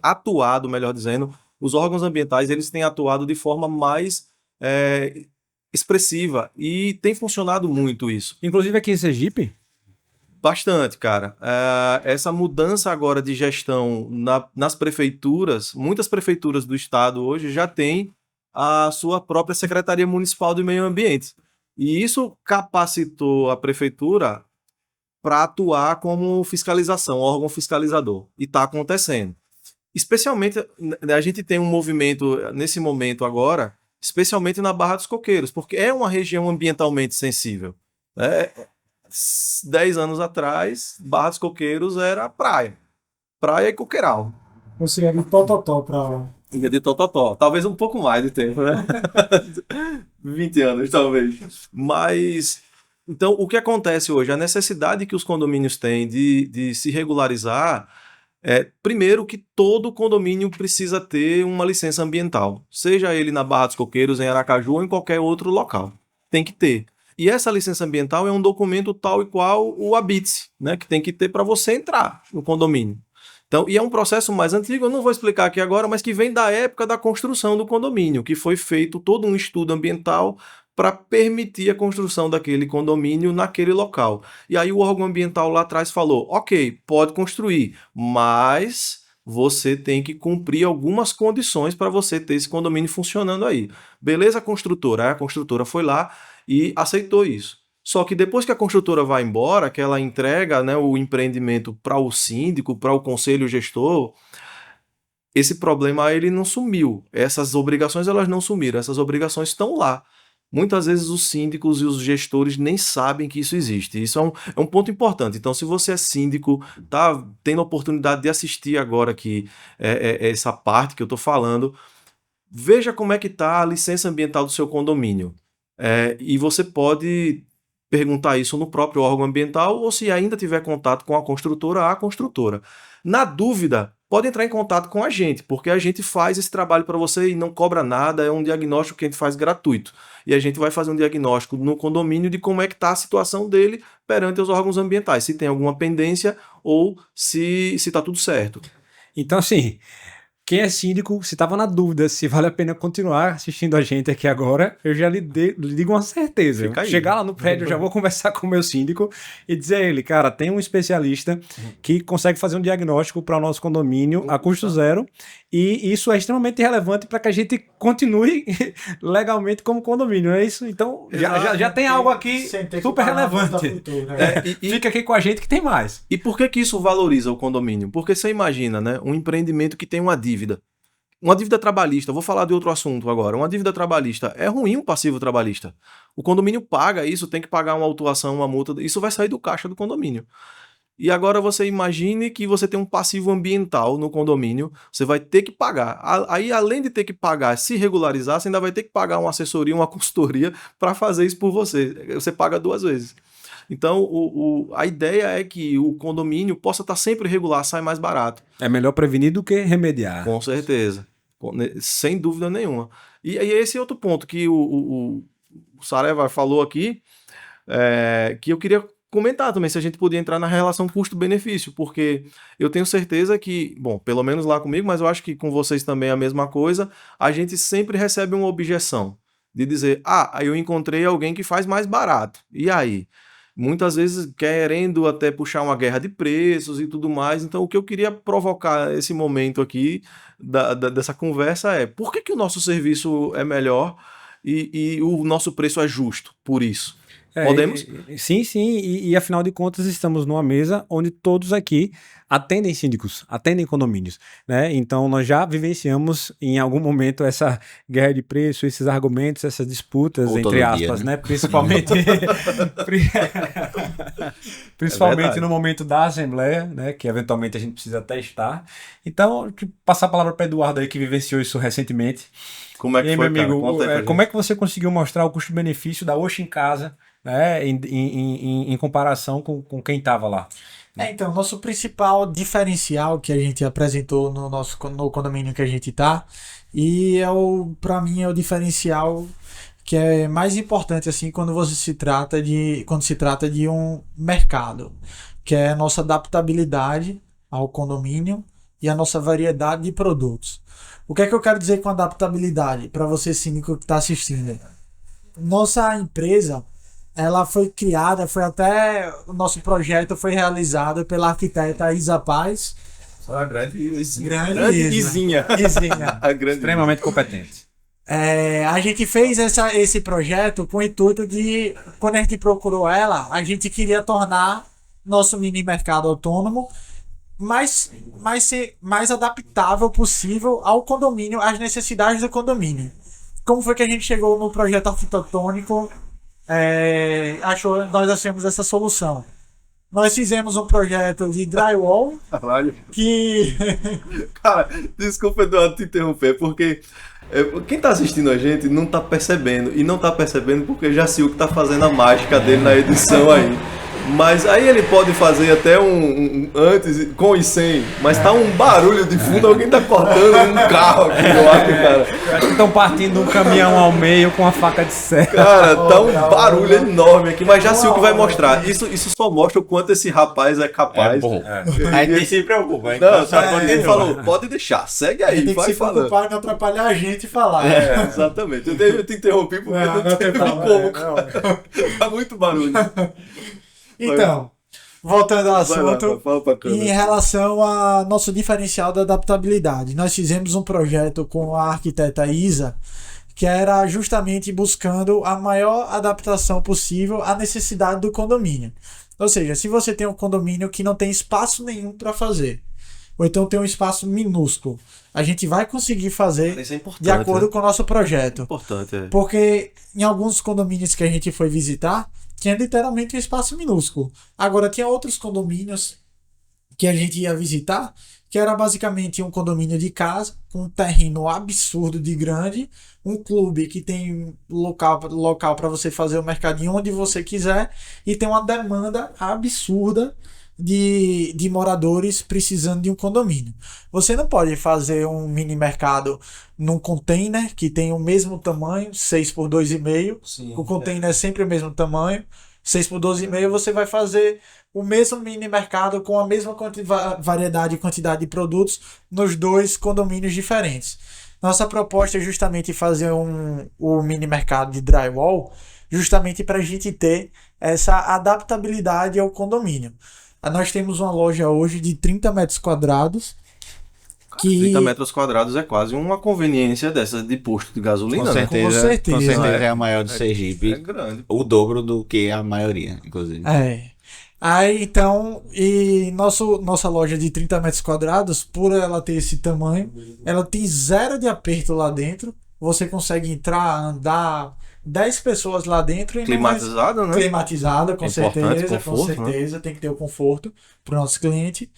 atuado, melhor dizendo, os órgãos ambientais, eles têm atuado de forma mais expressiva e tem funcionado muito isso. Inclusive aqui em Sergipe. Bastante, cara. Essa mudança agora de gestão nas prefeituras, muitas prefeituras do estado hoje já têm a sua própria Secretaria Municipal do Meio Ambiente. E isso capacitou a prefeitura para atuar como fiscalização, órgão fiscalizador. E está acontecendo. Especialmente, a gente tem um movimento, nesse momento agora, especialmente na Barra dos Coqueiros, porque é uma região ambientalmente sensível. 10 anos atrás, Barra dos Coqueiros era praia. Praia e coqueiral. Você é de tototó pra... De tototó. Talvez um pouco mais de tempo, né? 20 anos, talvez. Mas, então, o que acontece hoje? A necessidade que os condomínios têm de se regularizar primeiro, que todo condomínio precisa ter uma licença ambiental. Seja ele na Barra dos Coqueiros, em Aracaju ou em qualquer outro local. Tem que ter. E essa licença ambiental é um documento tal e qual o habite, né, que tem que ter para você entrar no condomínio. Então, e é um processo mais antigo, eu não vou explicar aqui agora, mas que vem da época da construção do condomínio, que foi feito todo um estudo ambiental para permitir a construção daquele condomínio naquele local. E aí o órgão ambiental lá atrás falou, ok, pode construir, mas você tem que cumprir algumas condições para você ter esse condomínio funcionando aí. Beleza, construtora? A construtora foi lá e aceitou isso. Só que depois que a construtora vai embora, que ela entrega, né, o empreendimento para o síndico, para o conselho gestor, esse problema ele não sumiu. Essas obrigações elas não sumiram, essas obrigações estão lá. Muitas vezes os síndicos e os gestores nem sabem que isso existe. Isso é um ponto importante. Então, se você é síndico, tá tendo a oportunidade de assistir agora aqui essa parte que eu estou falando, veja como é que está a licença ambiental do seu condomínio. E você pode perguntar isso no próprio órgão ambiental ou, se ainda tiver contato com a construtora. Na dúvida, pode entrar em contato com a gente, porque a gente faz esse trabalho para você e não cobra nada, é um diagnóstico que a gente faz gratuito. E a gente vai fazer um diagnóstico no condomínio de como é que está a situação dele perante os órgãos ambientais, se tem alguma pendência ou se está tudo certo. Então, assim, quem é síndico, se estava na dúvida se vale a pena continuar assistindo a gente aqui agora, eu já lhe digo uma certeza. Chegar lá no prédio, eu já vou conversar com o meu síndico e dizer a ele, cara, tem um especialista que consegue fazer um diagnóstico para o nosso condomínio a custo zero, e isso é extremamente relevante para que a gente continue legalmente como condomínio, não é isso? Então, já tem algo aqui super relevante. Fica aqui com a gente que tem mais. E por que isso valoriza o condomínio? Porque você imagina, né, um empreendimento que tem uma dívida. Uma dívida trabalhista, vou falar de outro assunto agora. Uma dívida trabalhista, é ruim um passivo trabalhista. O condomínio paga isso, tem que pagar uma autuação, uma multa, isso vai sair do caixa do condomínio. E agora você imagine que você tem um passivo ambiental no condomínio, você vai ter que pagar. Aí, além de ter que pagar, se regularizar, você ainda vai ter que pagar uma assessoria, uma consultoria para fazer isso por você. Você paga 2 vezes. Então, a ideia é que o condomínio possa estar sempre regular, sai mais barato. É melhor prevenir do que remediar. Com certeza. Sem dúvida nenhuma. E aí esse é outro ponto que o Saraiva falou aqui, que eu queria comentar também, se a gente podia entrar na relação custo-benefício, porque eu tenho certeza que, bom, pelo menos lá comigo, mas eu acho que com vocês também é a mesma coisa, a gente sempre recebe uma objeção de dizer, aí eu encontrei alguém que faz mais barato. E aí? Muitas vezes querendo até puxar uma guerra de preços e tudo mais. Então, o que eu queria provocar esse momento aqui dessa conversa é por que o nosso serviço é melhor e o nosso preço é justo por isso? Podemos? Sim. E afinal de contas, estamos numa mesa onde todos aqui atendem síndicos, atendem condomínios, né? Então, nós já vivenciamos em algum momento essa guerra de preço, esses argumentos, essas disputas, ou entre aspas, dia, né? Principalmente, principalmente no momento da assembleia, né? Que eventualmente a gente precisa testar. Então, passar a palavra para Eduardo aí, que vivenciou isso recentemente. Como é que e aí, foi, meu amigo, cara? como é que você conseguiu mostrar o custo-benefício da Oxi em Casa né, em comparação com quem estava lá. Então, nosso principal diferencial que a gente apresentou no condomínio que a gente tá, e para mim é o diferencial que é mais importante assim quando se trata de um mercado, que é a nossa adaptabilidade ao condomínio e a nossa variedade de produtos. O que é que eu quero dizer com adaptabilidade para você síndico que está assistindo? Nossa empresa, ela foi criada, o nosso projeto foi realizado pela arquiteta Isa Paz. A grande Izinha. A grande Extremamente competente. A gente fez esse projeto com o intuito de, quando a gente procurou ela, a gente queria tornar nosso mini mercado autônomo mais adaptável possível ao condomínio, às necessidades do condomínio. Como foi que a gente chegou no projeto arquitetônico? Nós achamos essa solução. Nós fizemos um projeto de drywall que... Cara, desculpa, Eduardo, te interromper, porque quem tá assistindo a gente não tá percebendo, e não tá percebendo porque já sei o que tá fazendo a mágica dele na edição aí. Mas aí ele pode fazer até um antes, com e sem, mas tá um barulho de fundo, alguém tá cortando um carro aqui no ar, cara. Estão partindo um caminhão ao meio com a faca de serra. Cara, tá um barulho enorme aqui, mas já sei o que vai mostrar. Isso só mostra o quanto esse rapaz é capaz. A gente se preocupa, hein? Não, ele falou, pode deixar, segue aí, tem que vai se falando. preocupar e não atrapalhar a gente falar. Exatamente. Eu te interrompi porque não teve como. Tá muito barulho. Então, voltando ao assunto, fala pra câmera. em relação ao nosso diferencial da adaptabilidade, nós fizemos um projeto com a arquiteta Isa, que era justamente buscando a maior adaptação possível à necessidade do condomínio. Ou seja, se você tem um condomínio que não tem espaço nenhum para fazer, ou então tem um espaço minúsculo, a gente vai conseguir fazer Isso é importante, de acordo né? com o nosso projeto. Importante, é. Porque em alguns condomínios que a gente foi visitar, tinha literalmente um espaço minúsculo. Agora, tinha outros condomínios que a gente ia visitar, que era basicamente um condomínio de casa, com um terreno absurdo de grande, um clube que tem local para você fazer o mercadinho onde você quiser, e tem uma demanda absurda de moradores precisando de um condomínio. Você não pode fazer um mini mercado num container que tem o mesmo tamanho, 6 por 2,5. O container é sempre o mesmo tamanho. 6 por 12,5 você vai fazer o mesmo mini mercado com a mesma variedade e quantidade de produtos nos dois condomínios diferentes. Nossa proposta é justamente fazer o mini mercado de drywall, justamente para a gente ter essa adaptabilidade ao condomínio. Nós temos uma loja hoje de 30 metros quadrados. 30 metros quadrados é quase uma conveniência dessas de posto de gasolina, Com né? certeza é a maior do Sergipe. É grande. O dobro do que a maioria, inclusive. Aí, então, nossa loja de 30 metros quadrados, por ela ter esse tamanho, ela tem zero de aperto lá dentro. Você consegue entrar, andar, 10 pessoas lá dentro. E Climatizada, né? Climatizada, com certeza. Conforto, Com certeza, tem que ter o conforto para o nosso cliente.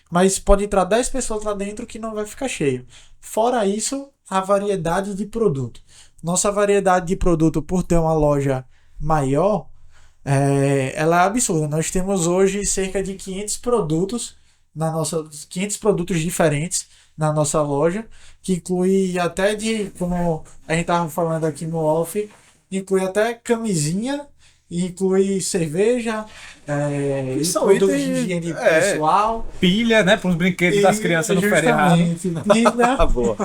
Mas pode entrar 10 pessoas lá dentro que não vai ficar cheio. Fora isso, a variedade de produto. Nossa variedade de produto, por ter uma loja maior, ela é absurda. Nós temos hoje cerca de 500 produtos 500 produtos diferentes na nossa loja, que inclui até como a gente estava falando aqui no off, inclui até camisinha, inclui cerveja, produtos de higiene pessoal, pilha, né, para os brinquedos das crianças no feriado. Boa.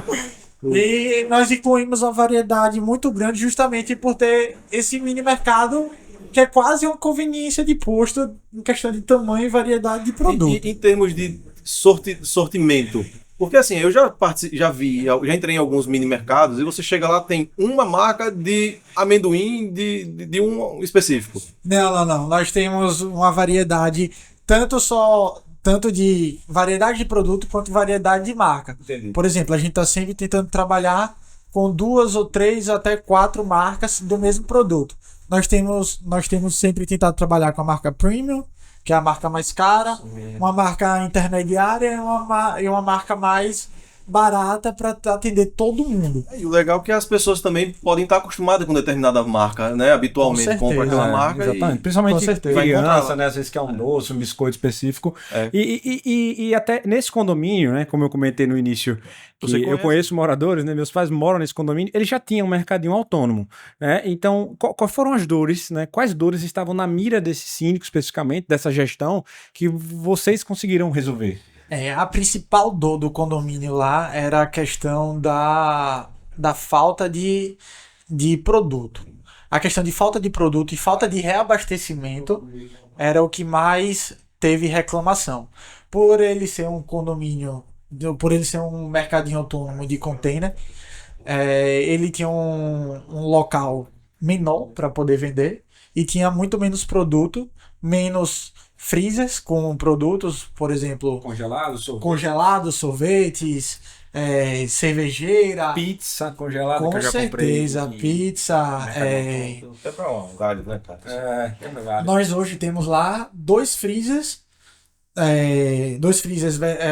E nós incluímos uma variedade muito grande justamente por ter esse mini mercado que é quase uma conveniência de posto em questão de tamanho e variedade de produto. E em termos de sortimento, porque assim, eu já entrei em alguns mini mercados e você chega lá, tem uma marca de amendoim de um específico. Não. Nós temos uma variedade tanto de variedade de produto quanto variedade de marca. Entendi. Por exemplo, a gente está sempre tentando trabalhar com 2 ou 3 até 4 marcas do mesmo produto. Nós temos sempre tentado trabalhar com a marca Premium, que é a marca mais cara, uma marca intermediária e uma marca mais barata para atender todo mundo. E o legal é que as pessoas também podem estar acostumadas com determinada marca, né? Habitualmente Com certeza. compra aquela marca. Exatamente. E... Principalmente Com certeza. criança, né? Às vezes quer um doce, um biscoito específico. É. E até nesse condomínio, né? Como eu comentei no início, que Você eu conhece? conheço moradores, né? Meus pais moram nesse condomínio, eles já tinham um mercadinho autônomo, né? Então, quais foram as dores, né? Quais dores estavam na mira desse síndico especificamente, dessa gestão, que vocês conseguiram resolver? A principal dor do condomínio lá era a questão da falta de produto. A questão de falta de produto e falta de reabastecimento era o que mais teve reclamação. Por ele ser um condomínio, por ele ser um mercadinho autônomo de container, ele tinha um local menor para poder vender e tinha muito menos produto, menos freezers com produtos, por exemplo, congelados, sorvetes, cervejeira, Pizza congelada, com que eu já certeza, comprei. pizza. É pra um galho, né, cara? Nós hoje temos lá dois freezers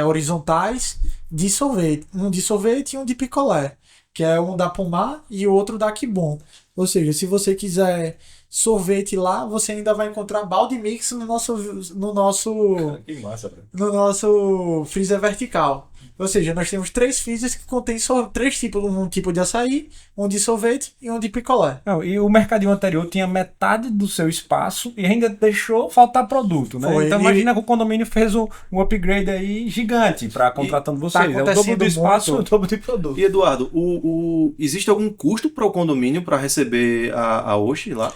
horizontais de sorvete, um de sorvete e um de picolé, que é um da Pomar e o outro da Kibon. Ou seja, se você quiser sorvete lá, você ainda vai encontrar balde mix no nosso Que massa, velho. no nosso freezer vertical. Ou seja, nós temos 3 freezers que contêm 3 tipos, um tipo de açaí, um de sorvete e um de picolé. Não, e o mercadinho anterior tinha metade do seu espaço e ainda deixou faltar produto, né? Foi, Então ele- imagina que o condomínio fez um upgrade aí gigante para contratando vocês. É o dobro do acontecendo espaço, muito. o dobro de produto. E Eduardo, existe algum custo para o condomínio para receber a Oshi lá?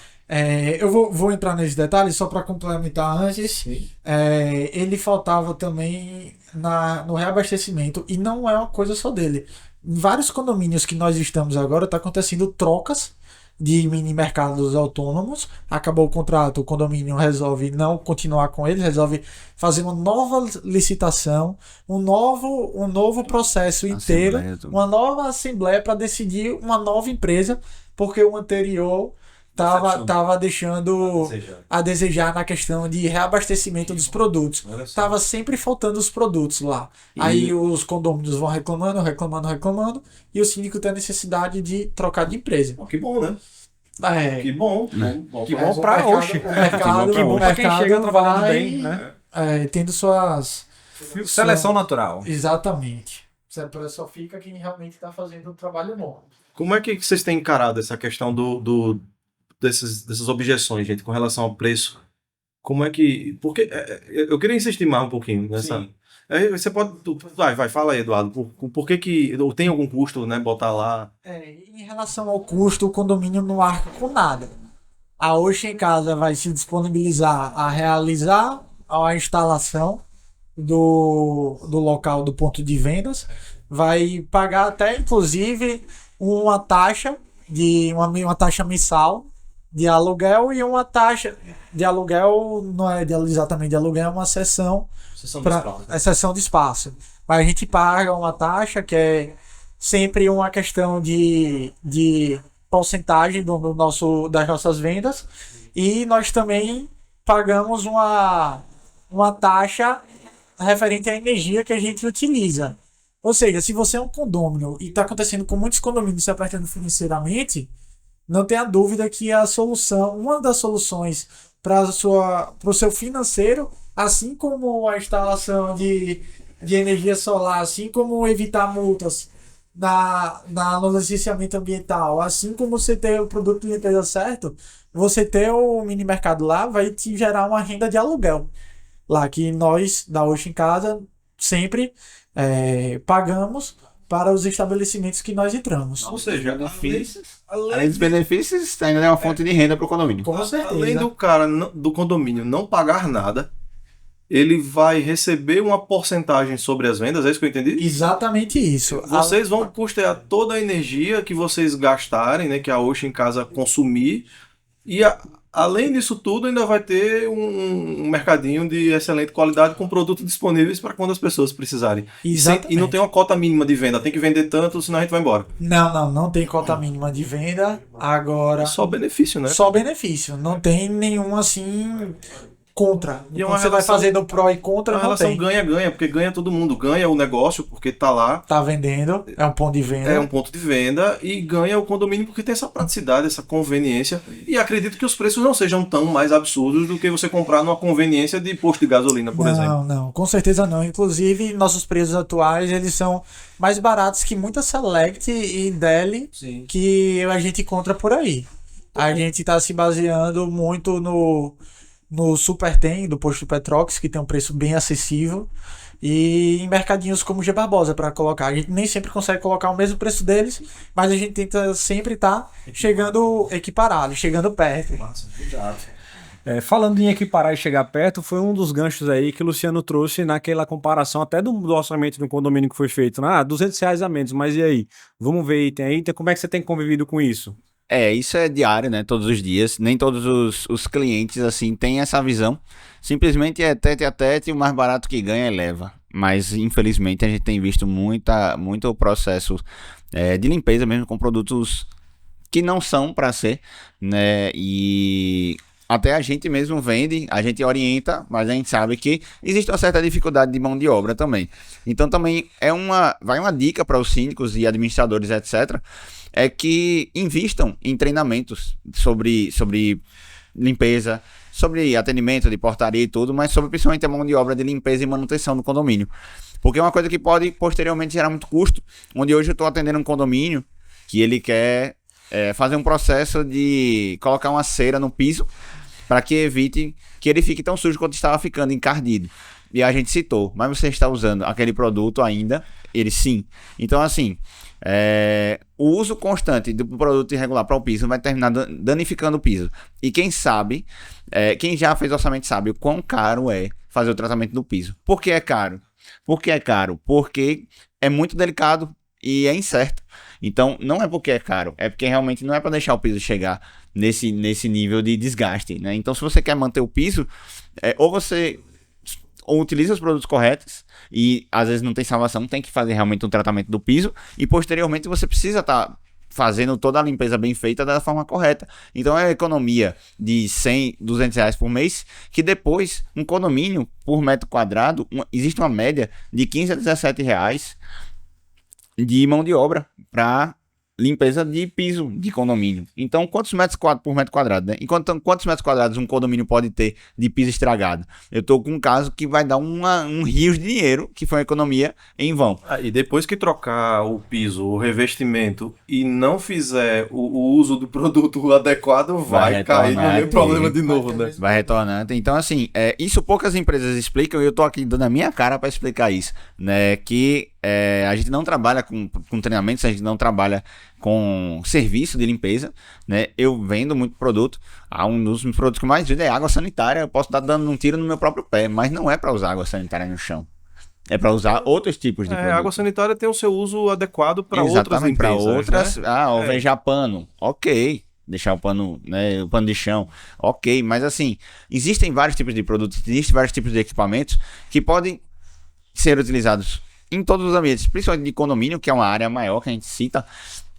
Eu vou entrar nesses detalhes só para complementar antes. Ele faltava também no reabastecimento e não é uma coisa só dele. Em vários condomínios que nós estamos agora está acontecendo trocas de mini mercados autônomos. Acabou o contrato, o condomínio resolve não continuar com ele, resolve fazer uma nova licitação, um novo processo inteiro, Assembleia, tudo. uma nova assembleia para decidir uma nova empresa, porque o anterior tava deixando a desejar na questão de reabastecimento dos produtos. Tava sempre faltando os produtos lá. Aí os condôminos vão reclamando, e o síndico tem a necessidade de trocar de empresa. Que bom, né? Que bom. Que bom pra o Oxi. mercado, Que bom pra quem chega trabalhando vai, bem, né? tendo suas... Seleção natural. Exatamente. Só fica quem realmente está fazendo um trabalho bom. Como é que vocês têm encarado essa questão dessas objeções, gente, com relação ao preço? Como é que... Porque eu queria insistir mais um pouquinho nessa... Sim. Você pode... Vai, fala aí, Eduardo. Por que ou tem algum custo, né, botar lá? Em relação ao custo, o condomínio não arca com nada. A Ocean Casa vai se disponibilizar a realizar a instalação do local do ponto de vendas, vai pagar até inclusive uma taxa uma taxa mensal de aluguel e uma taxa de aluguel, não é exatamente de aluguel, é uma sessão exceção de espaço. Mas a gente paga uma taxa que é sempre uma questão de porcentagem das nossas vendas, e nós também pagamos uma taxa referente à energia que a gente utiliza. Ou seja, se você é um condômino e está acontecendo com muitos condomínios se apertando financeiramente, não tenha dúvida que uma das soluções para o seu financeiro, assim como a instalação de energia solar, assim como evitar multas no licenciamento ambiental, assim como você ter o produto de limpeza certo, você ter o mini mercado lá vai te gerar uma renda de aluguel. Lá que nós, da Ocean Casa, sempre pagamos para os estabelecimentos que nós entramos. Ou seja, Além dos benefícios, ainda é uma fonte de renda para o condomínio. Com certeza. além do cara do condomínio não pagar nada, ele vai receber uma porcentagem sobre as vendas, é isso que eu entendi? Exatamente isso. Vocês vão custear toda a energia que vocês gastarem, né, que a Ocean Casa consumir, e além disso tudo ainda vai ter um mercadinho de excelente qualidade com produtos disponíveis para quando as pessoas precisarem. Exatamente. E não tem uma cota mínima de venda, tem que vender tanto, senão a gente vai embora. Não tem cota mínima de venda. Agora, É só benefício, né? só benefício. Não tem nenhum assim contra. E é Quando uma você vai relação- fazendo pró e contra, É uma não relação tem. ganha-ganha, porque ganha todo mundo. Ganha o negócio, porque tá lá, Tá vendendo, é um ponto de venda. é um ponto de venda, e ganha o condomínio porque tem essa praticidade, essa conveniência. E acredito que os preços não sejam tão mais absurdos do que você comprar numa conveniência de posto de gasolina, por exemplo. Não, com certeza não. Inclusive, nossos preços atuais, eles são mais baratos que muita Select e Deli Sim. que a gente encontra por aí. A gente tá se baseando muito no Super Tem, do posto Petrox, que tem um preço bem acessível, e em mercadinhos como G Barbosa para colocar. A gente nem sempre consegue colocar o mesmo preço deles, mas a gente tenta sempre estar chegando equiparado, chegando perto. Falando em equiparar e chegar perto, foi um dos ganchos aí que o Luciano trouxe naquela comparação até do orçamento do condomínio que foi feito. R$ 200 a menos, mas e aí? Vamos ver item a item, como é que você tem convivido com isso? Isso é diário, né? Todos os dias. Nem todos os clientes, assim, têm essa visão. Simplesmente é tete a tete, o mais barato que ganha leva. Mas, infelizmente, a gente tem visto muito processo de limpeza mesmo com produtos que não são para ser, né? E até a gente mesmo vende, a gente orienta, mas a gente sabe que existe uma certa dificuldade de mão de obra também. Então, também vai uma dica para os síndicos e administradores, etc., é que invistam em treinamentos sobre limpeza, sobre atendimento de portaria e tudo, mas sobre principalmente a mão de obra de limpeza e manutenção do condomínio. Porque é uma coisa que pode posteriormente gerar muito custo, onde hoje eu estou atendendo um condomínio que ele quer fazer um processo de colocar uma cera no piso para que evite que ele fique tão sujo quanto estava ficando encardido. E a gente citou, mas você está usando aquele produto ainda? Ele sim. Então, assim, o uso constante do produto irregular para o piso vai terminar danificando o piso. E quem sabe, quem já fez orçamento sabe o quão caro é fazer o tratamento do piso. Por que é caro? Porque é muito delicado e é incerto. Então, não é porque é caro, é porque realmente não é para deixar o piso chegar nesse nível de desgaste, né? Então, se você quer manter o piso, ou você utiliza os produtos corretos e às vezes não tem salvação, tem que fazer realmente um tratamento do piso e posteriormente você precisa estar fazendo toda a limpeza bem feita da forma correta. Então é uma economia de 100, 200 reais por mês, que depois um condomínio por metro quadrado, existe uma média de 15 a 17 reais de mão de obra para limpeza de piso de condomínio. Então, quantos metros quadrados por metro quadrado, né? Quantos metros quadrados um condomínio pode ter de piso estragado? Eu tô com um caso que vai dar um rio de dinheiro, que foi uma economia em vão. E depois que trocar o piso, o revestimento e não fizer o uso do produto adequado, vai cair no mesmo problema de novo, né? Vai retornando. Então, assim, isso poucas empresas explicam e eu tô aqui dando a minha cara para explicar isso, né? Que a gente não trabalha com treinamentos, a gente não trabalha com serviço de limpeza, né? Eu vendo muito produto. Um dos produtos que eu mais vendo é água sanitária. Eu posso estar dando um tiro no meu próprio pé, mas não é para usar água sanitária no chão. É para usar outros tipos de produto. A água sanitária tem o seu uso adequado para outras limpezas, para outras, né? Alvejar pano, ok. Deixar o pano, né, o pano de chão, ok. Mas assim, existem vários tipos de produtos, existem vários tipos de equipamentos que podem ser utilizados em todos os ambientes, principalmente de condomínio, que é uma área maior que a gente cita,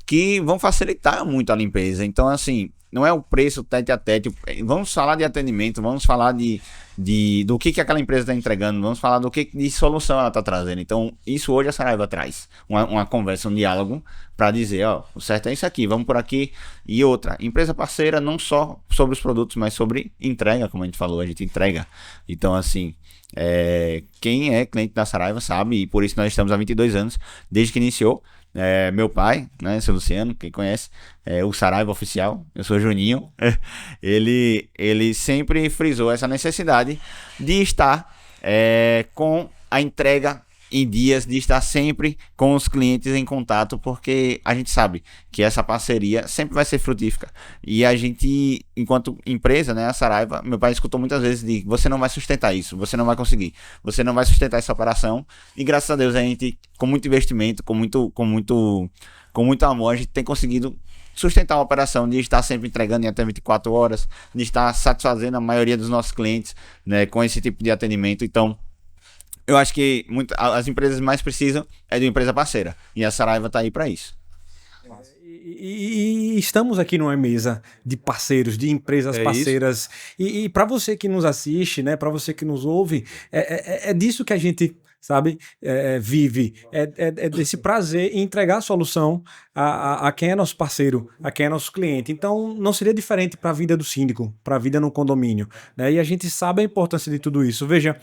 que vão facilitar muito a limpeza. Então, assim, não é o preço tete a tete. Vamos falar de atendimento, vamos falar do que aquela empresa está entregando, vamos falar de solução ela está trazendo. Então, isso hoje a Saraiva traz. Uma conversa, um diálogo para dizer, o certo é isso aqui, vamos por aqui. E outra, empresa parceira não só sobre os produtos, mas sobre entrega, como a gente falou, a gente entrega. Então, assim, quem é cliente da Saraiva sabe, e por isso nós estamos há 22 anos, desde que iniciou. Meu pai, né, seu Luciano, quem conhece, o Saraiva Oficial, eu sou Juninho, ele sempre frisou essa necessidade de estar com a entrega em dias, de estar sempre com os clientes em contato, porque a gente sabe que essa parceria sempre vai ser frutífera. E a gente, enquanto empresa, né, a Saraiva, meu pai escutou muitas vezes de você não vai sustentar isso, você não vai conseguir, você não vai sustentar essa operação. E graças a Deus a gente, com muito investimento, com muito amor, a gente tem conseguido sustentar a operação de estar sempre entregando em até 24 horas, de estar satisfazendo a maioria dos nossos clientes, né, com esse tipo de atendimento. Então, eu acho que as empresas mais precisam de uma empresa parceira. E a Saraiva está aí para isso. E estamos aqui numa mesa de parceiros, de empresas parceiras. E para você que nos assiste, né, para você que nos ouve, é disso que a gente, sabe, vive. É desse prazer em entregar a solução a quem é nosso parceiro, a quem é nosso cliente. Então, não seria diferente para a vida do síndico, para a vida no condomínio, né? E a gente sabe a importância de tudo isso. Veja,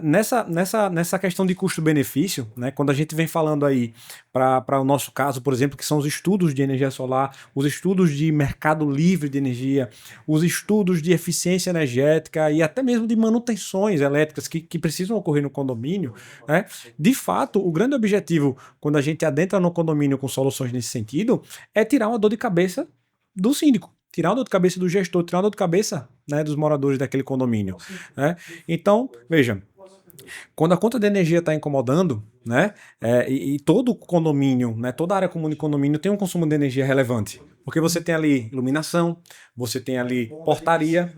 nessa questão de custo-benefício, né, quando a gente vem falando aí para o nosso caso, por exemplo, que são os estudos de energia solar, os estudos de mercado livre de energia, os estudos de eficiência energética e até mesmo de manutenções elétricas que precisam ocorrer no condomínio, né? De fato, o grande objetivo, quando a gente adentra no condomínio com soluções nesse sentido, é tirar uma dor de cabeça do síndico, tirar uma dor de cabeça do gestor, tirar uma dor de cabeça, né, dos moradores daquele condomínio, né? Então, veja, quando a conta de energia está incomodando, né, e todo condomínio, né, toda área comum de condomínio tem um consumo de energia relevante, porque você tem ali iluminação, você tem ali portaria,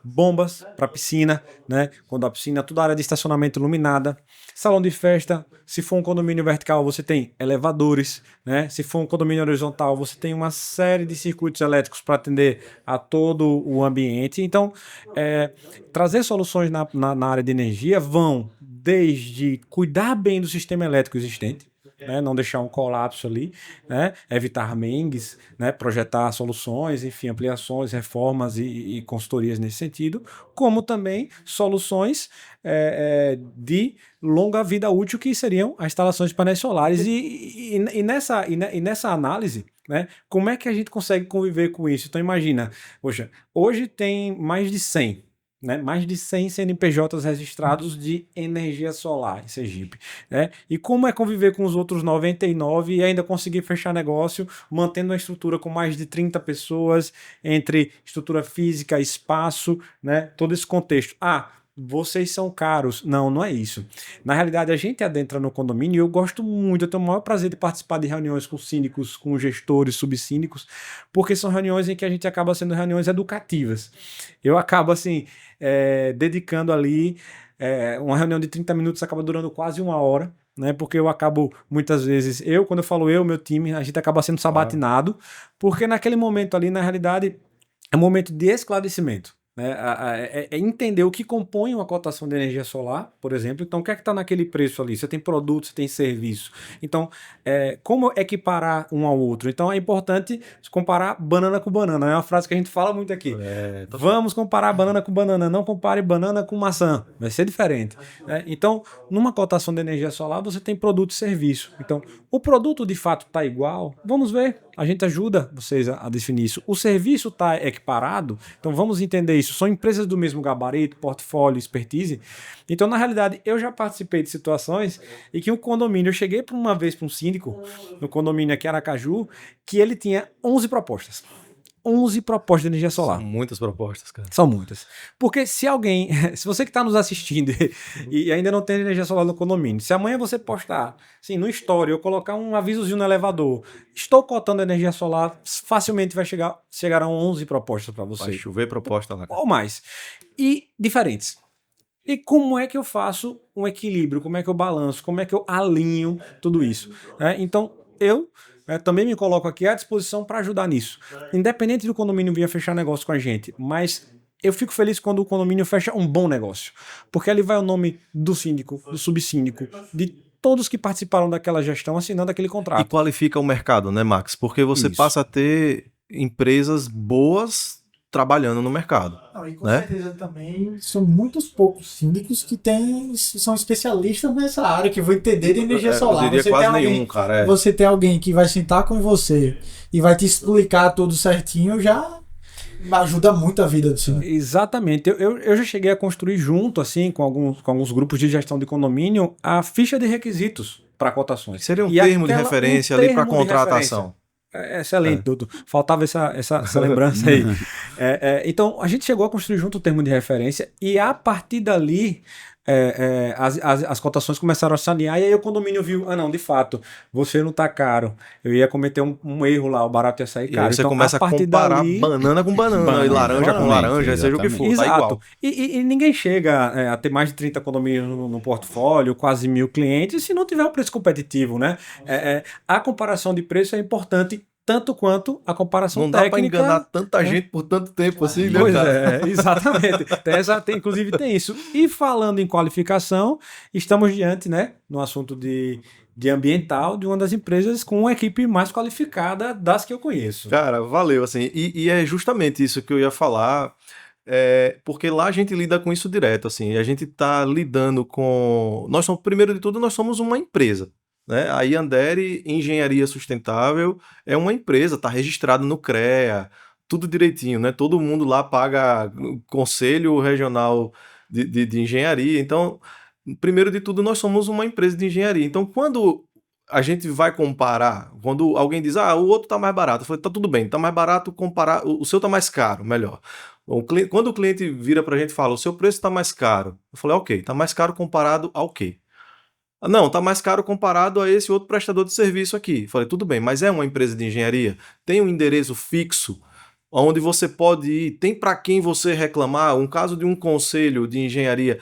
bombas para piscina, né, quando a piscina, toda a área de estacionamento iluminada, salão de festa. Se for um condomínio vertical, você tem elevadores, né? Se for um condomínio horizontal, você tem uma série de circuitos elétricos para atender a todo o ambiente. Então, trazer soluções na área de energia vão desde cuidar bem do sistema elétrico existente, né, não deixar um colapso ali, né, evitar mengues, né, projetar soluções, enfim, ampliações, reformas e consultorias nesse sentido, como também soluções de longa vida útil, que seriam as instalações de painéis solares. E nessa análise, né, como é que a gente consegue conviver com isso? Então imagina, poxa, hoje tem mais de 100, né, mais de 100 CNPJs registrados de energia solar em Sergipe, né? E como é conviver com os outros 99 e ainda conseguir fechar negócio, mantendo uma estrutura com mais de 30 pessoas, entre estrutura física, espaço, né? Todo esse contexto. Vocês são caros. Não é isso. Na realidade, a gente adentra no condomínio e eu gosto muito, eu tenho o maior prazer de participar de reuniões com síndicos, com gestores, subsíndicos, porque são reuniões em que a gente acaba sendo reuniões educativas. Eu acabo, assim, dedicando ali, uma reunião de 30 minutos acaba durando quase 1 hora, né? Porque eu acabo, muitas vezes, quando eu falo meu time, a gente acaba sendo sabatinado, porque naquele momento ali, na realidade, é um momento de esclarecimento. Entender o que compõe uma cotação de energia solar, por exemplo. Então, o que é que está naquele preço ali? Você tem produto, você tem serviço. Então, como equiparar um ao outro? Então, é importante comparar banana com banana. É uma frase que a gente fala muito aqui. Vamos comparar banana com banana, não compare banana com maçã. Vai ser diferente. Então, numa cotação de energia solar, você tem produto e serviço. Então, o produto de fato está igual? Vamos ver. A gente ajuda vocês a definir isso. O serviço está equiparado? Então, vamos entender isso. São empresas do mesmo gabarito, portfólio, expertise. Então, na realidade, eu já participei de situações em que um condomínio, eu cheguei uma vez para um síndico, no condomínio aqui em Aracaju, que ele tinha 11 propostas. 11 propostas de energia solar. São muitas propostas, cara. São muitas. Porque se você que está nos assistindo e ainda não tem energia solar no condomínio, se amanhã você postar, assim, no story, ou colocar um avisozinho no elevador, estou cotando energia solar, facilmente chegarão 11 propostas para você. Vai chover proposta lá, cara. Ou mais. E diferentes. E como é que eu faço um equilíbrio? Como é que eu balanço? Como é que eu alinho tudo isso? Então, eu também me coloco aqui à disposição para ajudar nisso. Independente do condomínio vir a fechar negócio com a gente, mas eu fico feliz quando o condomínio fecha um bom negócio, porque ali vai o nome do síndico, do subsíndico, de todos que participaram daquela gestão assinando aquele contrato. E qualifica o mercado, né, Max? Porque você passa a ter empresas boas trabalhando no mercado. Não, e com certeza também são muitos poucos síndicos que são especialistas nessa área, que vão entender de energia solar. Eu diria quase nenhum, cara. Você ter alguém que vai sentar com você e vai te explicar tudo certinho, já ajuda muito a vida do síndico. Exatamente. Eu já cheguei a construir junto, assim, com alguns grupos de gestão de condomínio, a ficha de requisitos para cotações. Seria um termo de referência ali para contratação. Excelente, Dudu. Faltava essa lembrança aí. Então, a gente chegou a construir junto o termo de referência e, a partir dali, as cotações começaram a se alinhar, e aí o condomínio viu, não, de fato, você não tá caro, eu ia cometer um erro lá, o barato ia sair E caro. aí você Então, começa a partir comparar dali, banana com banana, e laranja com laranja, seja o que for, tá exato. igual. E ninguém chega a ter mais de 30 condomínios no portfólio, quase 1.000 clientes, se não tiver um preço competitivo, né? A comparação de preço é importante tanto quanto a comparação Não dá pra técnica. enganar tanta gente por tanto tempo assim, né, Pois cara? exatamente. Inclusive tem isso. E falando em qualificação, estamos diante, né, no assunto de ambiental, de uma das empresas com uma equipe mais qualificada das que eu conheço. Cara, valeu, assim, e é justamente isso que eu ia falar, porque lá a gente lida com isso direto, assim, a gente tá lidando com... primeiro de tudo, nós somos uma empresa, né? A Yandere Engenharia Sustentável é uma empresa, tá registrado no CREA, tudo direitinho, né? Todo mundo lá paga Conselho Regional de Engenharia, então, primeiro de tudo, nós somos uma empresa de engenharia, então quando a gente vai comparar, quando alguém diz, o outro tá mais barato, eu falei, tá tudo bem, tá mais barato comparar, o seu tá mais caro, melhor. Quando o cliente vira pra gente e fala, o seu preço tá mais caro, eu falei, ok, tá mais caro comparado ao quê? Não, tá mais caro comparado a esse outro prestador de serviço aqui. Eu falei, tudo bem, mas é uma empresa de engenharia? Tem um endereço fixo onde você pode ir? Tem para quem você reclamar? Um caso de um conselho de engenharia,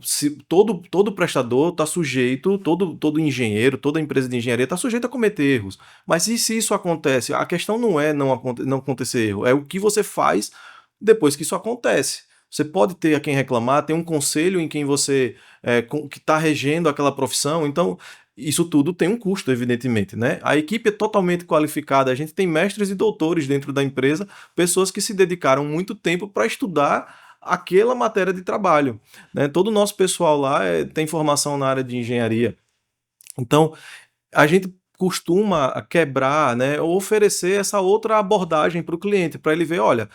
se todo prestador está sujeito, todo engenheiro, toda empresa de engenharia está sujeito a cometer erros. Mas e se isso acontece? A questão não é não acontecer erro, é o que você faz depois que isso acontece. Você pode ter a quem reclamar, tem um conselho em quem você que está regendo aquela profissão, então isso tudo tem um custo, evidentemente, né? A equipe é totalmente qualificada, a gente tem mestres e doutores dentro da empresa, pessoas que se dedicaram muito tempo para estudar aquela matéria de trabalho, né? Todo o nosso pessoal lá tem formação na área de engenharia. Então, a gente costuma quebrar, né, ou oferecer essa outra abordagem para o cliente, para ele ver, olha,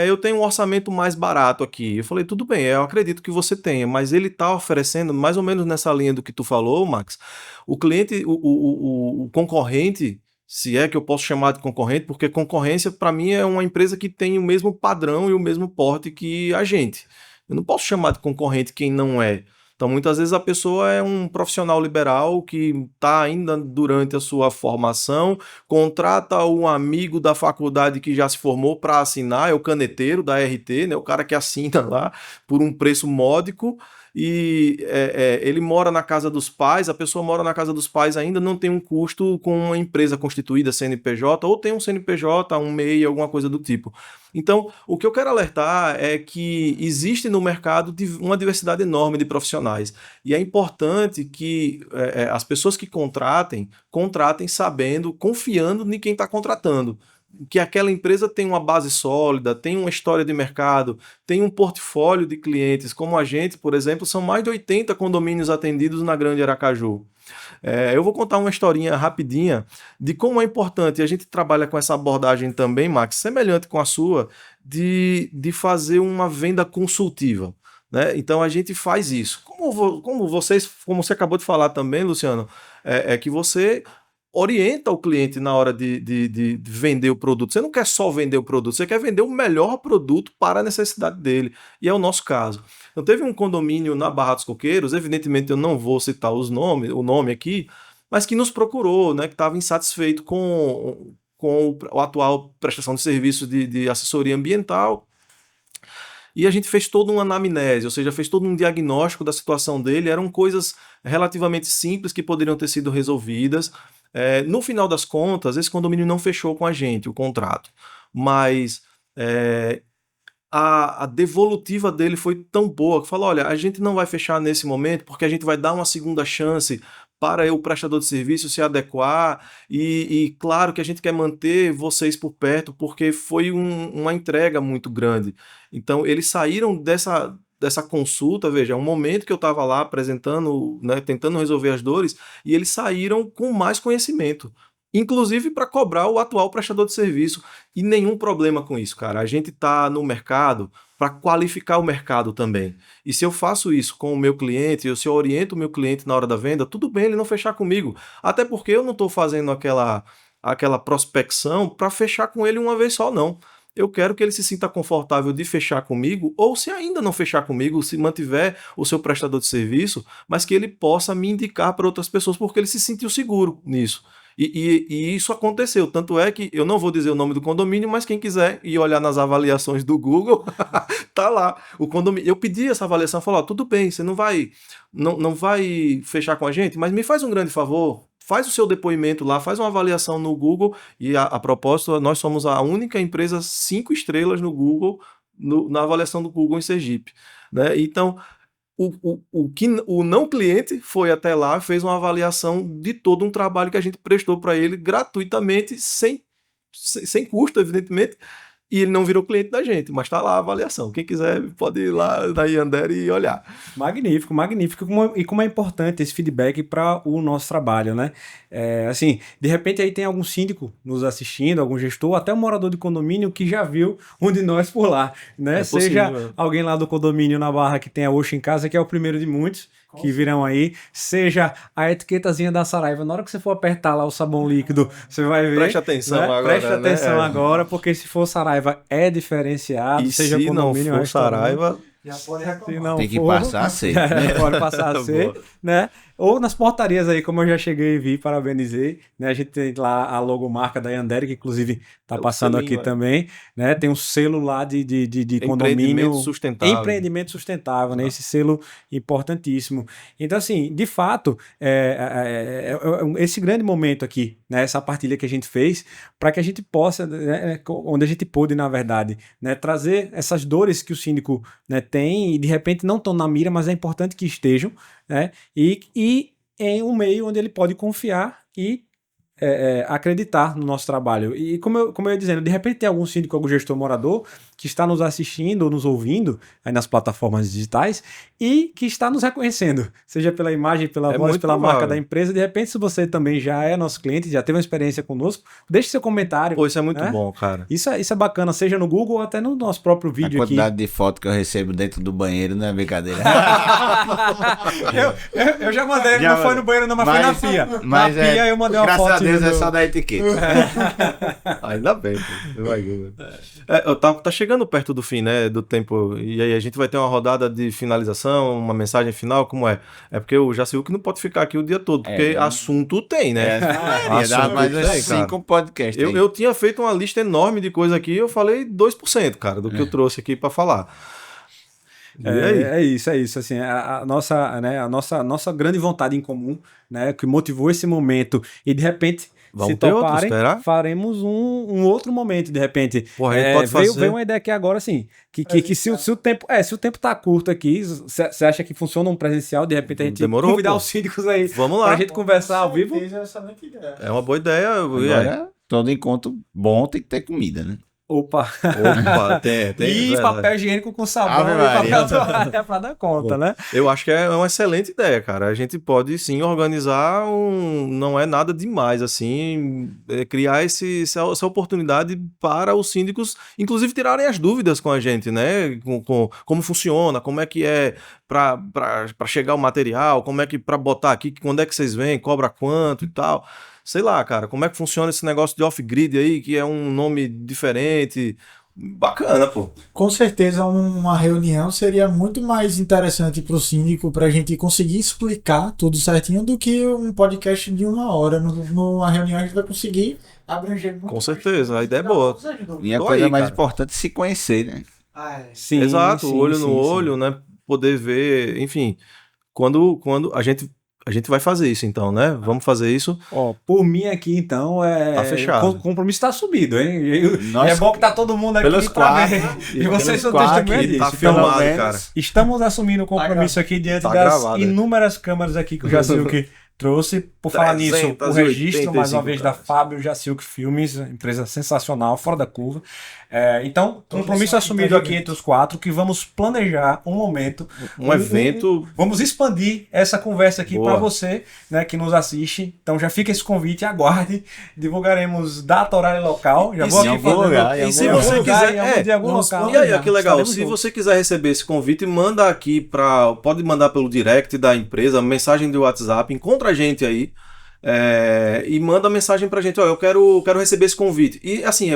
eu tenho um orçamento mais barato aqui. Eu falei, tudo bem, eu acredito que você tenha, mas ele está oferecendo mais ou menos nessa linha do que tu falou, Max. O cliente, o concorrente, se é que eu posso chamar de concorrente, porque concorrência para mim é uma empresa que tem o mesmo padrão e o mesmo porte que a gente. Eu não posso chamar de concorrente quem não é. Então, muitas vezes a pessoa é um profissional liberal que está ainda durante a sua formação, contrata um amigo da faculdade que já se formou para assinar, é o caneteiro da RT, né, o cara que assina lá por um preço módico, e ele mora na casa dos pais, a pessoa mora na casa dos pais ainda, não tem um custo com uma empresa constituída, CNPJ, ou tem um CNPJ, um MEI, alguma coisa do tipo. Então, o que eu quero alertar é que existe no mercado uma diversidade enorme de profissionais. E é importante que as pessoas que contratem sabendo, confiando em quem está contratando. Que aquela empresa tem uma base sólida, tem uma história de mercado, tem um portfólio de clientes. Como a gente, por exemplo, são mais de 80 condomínios atendidos na Grande Aracaju. Eu vou contar uma historinha rapidinha de como é importante, e a gente trabalha com essa abordagem também, Max, semelhante com a sua, de fazer uma venda consultiva, né? Então a gente faz isso. Como você acabou de falar também, Luciano, que você orienta o cliente na hora de vender o produto. Você não quer só vender o produto, você quer vender o melhor produto para a necessidade dele. E é o nosso caso. Então, teve um condomínio na Barra dos Coqueiros, evidentemente eu não vou citar o nome aqui, mas que nos procurou, né, que estava insatisfeito com a atual prestação de serviço de assessoria ambiental. E a gente fez toda uma anamnese, ou seja, fez todo um diagnóstico da situação dele. Eram coisas relativamente simples que poderiam ter sido resolvidas. No final das contas, esse condomínio não fechou com a gente o contrato, mas a devolutiva dele foi tão boa que falou, olha, a gente não vai fechar nesse momento porque a gente vai dar uma segunda chance para o prestador de serviço se adequar e claro que a gente quer manter vocês por perto porque foi uma entrega muito grande. Então eles saíram dessa consulta, veja, é um momento que eu estava lá apresentando, né, tentando resolver as dores, e eles saíram com mais conhecimento, inclusive para cobrar o atual prestador de serviço, e nenhum problema com isso, cara. A gente está no mercado para qualificar o mercado também. E se eu faço isso com o meu cliente, se eu oriento o meu cliente na hora da venda, tudo bem ele não fechar comigo, até porque eu não estou fazendo aquela prospecção para fechar com ele uma vez só, não. eu quero que ele se sinta confortável de fechar comigo, ou se ainda não fechar comigo, se mantiver o seu prestador de serviço, mas que ele possa me indicar para outras pessoas, porque ele se sentiu seguro nisso. E isso aconteceu, tanto é que eu não vou dizer o nome do condomínio, mas quem quiser ir olhar nas avaliações do Google, tá lá, o condomínio. Eu pedi essa avaliação, falou, tudo bem, você não vai fechar com a gente, mas me faz um grande favor, faz o seu depoimento lá, faz uma avaliação no Google, e a propósito, nós somos a única empresa 5 estrelas no Google, na avaliação do Google em Sergipe, né? Então, o não cliente foi até lá, fez uma avaliação de todo um trabalho que a gente prestou para ele gratuitamente, sem custo, evidentemente, e ele não virou cliente da gente, mas está lá a avaliação. Quem quiser pode ir lá na Yandere e olhar. Magnífico, magnífico. E como é importante esse feedback para o nosso trabalho, né? Assim, de repente aí tem algum síndico nos assistindo, algum gestor, até um morador de condomínio que já viu um de nós por lá, né? Seja alguém lá do condomínio na Barra que tem a Oxo em casa, que é o primeiro de muitos que virão aí, seja a etiquetazinha da Saraiva. Na hora que você for apertar lá o sabão líquido, você vai ver. Preste atenção, né? Agora. Preste atenção agora, porque se for Saraiva é diferenciado, e seja se condomínio não for Saraiva, já pode reclamar. Tem que passar a ser. Pode passar a ser, né? Ou nas portarias aí, como eu já cheguei e vi, parabenizei, né? A gente tem lá a logomarca da Yandere, que inclusive tá passando aqui também, né? Tem um selo lá de condomínio. Empreendimento sustentável, né? Esse selo importantíssimo. Então, assim, de fato, esse grande momento aqui, né? Essa partilha que a gente fez, para que a gente possa, né? Onde a gente pôde, na verdade, né? Trazer essas dores que o síndico, né, tem e de repente não estão na mira, mas é importante que estejam, né? E em um meio onde ele pode confiar e acreditar no nosso trabalho. E como eu ia dizendo, de repente tem algum síndico, algum gestor morador que está nos assistindo ou nos ouvindo aí nas plataformas digitais e que está nos reconhecendo, seja pela imagem, pela voz, pela marca da empresa. De repente, se você também já é nosso cliente, já teve uma experiência conosco, deixe seu comentário. Pô, isso é muito bom, cara. Isso é bacana, seja no Google ou até no nosso próprio vídeo aqui. A quantidade de foto que eu recebo dentro do banheiro não é brincadeira. eu já mandei, não foi no banheiro não, mas foi na pia. Mas na pia eu mandei uma foto. Graças a Deus é só da etiqueta. Ainda bem. Tá chegando perto do fim, né, do tempo, e aí a gente vai ter uma rodada de finalização, uma mensagem final, como é? É porque o Jaciuc não pode ficar aqui o dia todo, porque assunto tem, né? Dá mais uns 5 podcasts. Eu tinha feito uma lista enorme de coisa aqui, eu falei 2%, cara, do que eu trouxe aqui para falar. É isso, assim, a nossa grande vontade em comum, né, que motivou esse momento, e de repente, se toparem, faremos um outro momento, de repente. Porra, veio uma ideia aqui agora, assim, que se o tempo tá curto aqui, você acha que funciona um presencial, de repente a gente convidar os síndicos aí, vamos lá, pra gente conversar ao vivo. É uma boa ideia. Agora, todo encontro bom tem que ter comida, né? Opa, tem. E papel higiênico com sabão e papel toalha pra dar conta, né? Eu acho que é uma excelente ideia, cara. A gente pode sim organizar não é nada demais, assim, criar essa oportunidade para os síndicos, inclusive tirarem as dúvidas com a gente, né? Com como funciona, como é que é para chegar o material, como é que para botar aqui, quando é que vocês vêm, cobra quanto e tal. Sei lá, cara, como é que funciona esse negócio de off-grid aí, que é um nome diferente. Bacana, pô. Com certeza uma reunião seria muito mais interessante para o síndico, para a gente conseguir explicar tudo certinho, do que um podcast de 1 hora. Numa reunião a gente vai conseguir abranger muito. Com certeza, a ideia é boa. E a coisa mais importante é se conhecer, né? Sim, exato, olho no olho, né? Poder ver, enfim, quando a gente vai fazer isso, então, né? Vamos fazer isso. Ó, por mim aqui, então, tá fechado. O compromisso tá subido, hein? É bom que tá todo mundo aqui pelos quatro. E vocês são testemunhas disso. Tá filmado, cara. Estamos assumindo o compromisso aqui diante das inúmeras câmeras aqui que o Jaciuc trouxe. Por falar nisso, o registro, mais uma vez, da Fábio Jaciuc Filmes, empresa sensacional, fora da curva. Então, compromisso assumido aqui entre os 4, que vamos planejar um momento, um evento. Vamos expandir essa conversa aqui para você, né, que nos assiste. Então já fica esse convite, aguarde. Divulgaremos data, horário e local. Já vou aqui fazer. E se você quiser, de algum local. E aí, que legal. Se você quiser receber esse convite, manda aqui pode mandar pelo direct da empresa, mensagem do WhatsApp, encontra a gente aí. e manda mensagem pra gente, ó, eu quero receber esse convite. E assim,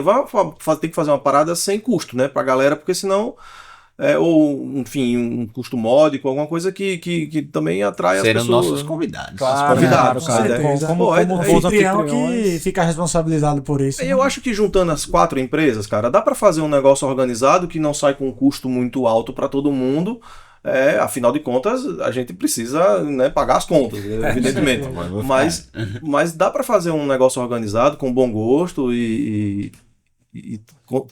tem que fazer uma parada sem custo, né, pra galera, porque senão, ou enfim, um custo módico, alguma coisa que também atrai as Serão pessoas. nossos convidados. Claro, convidados, claro, cara. certeza. Como Pô, bons Anfitrião que anfitriões. fica responsabilizado por isso. Eu acho que juntando as 4 empresas, cara, dá pra fazer um negócio organizado que não sai com um custo muito alto pra todo mundo. Afinal de contas, a gente precisa, né, pagar as contas, evidentemente. Mas dá pra fazer um negócio organizado, com bom gosto e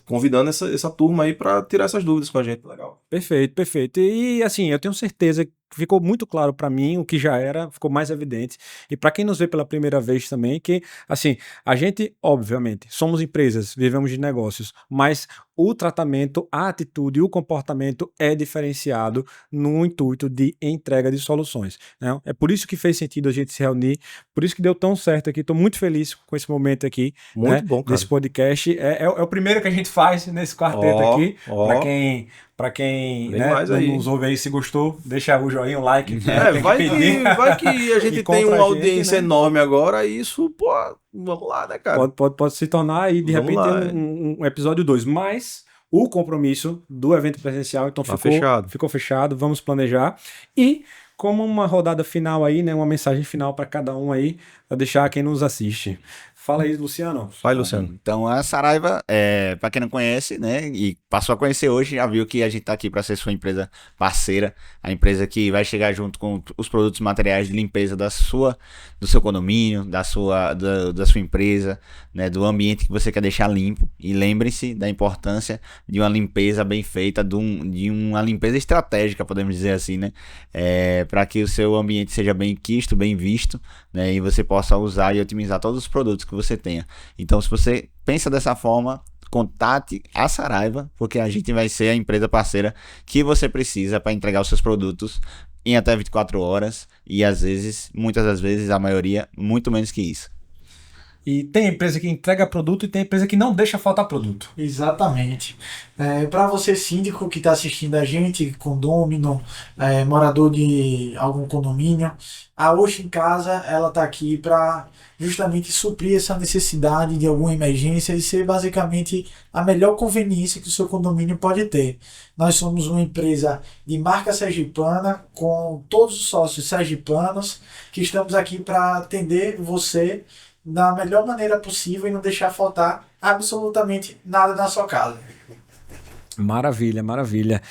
convidando essa turma aí pra tirar essas dúvidas com a gente. Legal. Perfeito, perfeito. E assim, eu tenho certeza que ficou muito claro para mim o que já era, ficou mais evidente. E para quem nos vê pela primeira vez também, que assim, a gente, obviamente, somos empresas, vivemos de negócios, mas o tratamento, a atitude, o comportamento é diferenciado no intuito de entrega de soluções, né? É por isso que fez sentido a gente se reunir, por isso que deu tão certo aqui. Estou muito feliz com esse momento aqui, Muito né, bom, cara. desse podcast. É o primeiro que a gente faz nesse quarteto aqui. Para quem Vem né, mais aí. nos ouve aí, se gostou, deixa o joinha, o like. Né, tem que Vai pedir. que a gente E tem contra uma a gente, audiência né? enorme agora, e isso, pô, vamos lá, né, cara? Pode se tornar aí, de Vamos repente, lá, um episódio 2. Mas o compromisso do evento presencial, então Tá fechado. ficou fechado, vamos planejar. E como uma rodada final aí, né, uma mensagem final para cada um aí, para deixar quem nos assiste. Fala aí, Luciano. Vai, Luciano. Então a Saraiva, para quem não conhece, né, e passou a conhecer hoje, já viu que a gente tá aqui para ser sua empresa parceira, a empresa que vai chegar junto com os produtos e materiais de limpeza do seu condomínio, da sua empresa, né, do ambiente que você quer deixar limpo. E lembre-se da importância de uma limpeza bem feita, de uma limpeza estratégica, podemos dizer assim, né, para que o seu ambiente seja bem quisto, bem visto, né, e você possa usar e otimizar todos os produtos que você tenha. Então, se você pensa dessa forma, contate a Saraiva, porque a gente vai ser a empresa parceira que você precisa para entregar os seus produtos em até 24 horas e às vezes, muitas das vezes, a maioria, muito menos que isso. E tem empresa que entrega produto e tem empresa que não deixa faltar produto. Exatamente. Para você, síndico que está assistindo a gente, condômino, morador de algum condomínio, a Oxi em Casa, ela está aqui para justamente suprir essa necessidade de alguma emergência e ser basicamente a melhor conveniência que o seu condomínio pode ter. Nós somos uma empresa de marca sergipana, com todos os sócios sergipanos, que estamos aqui para atender você da melhor maneira possível e não deixar faltar absolutamente nada na sua casa. Maravilha, maravilha.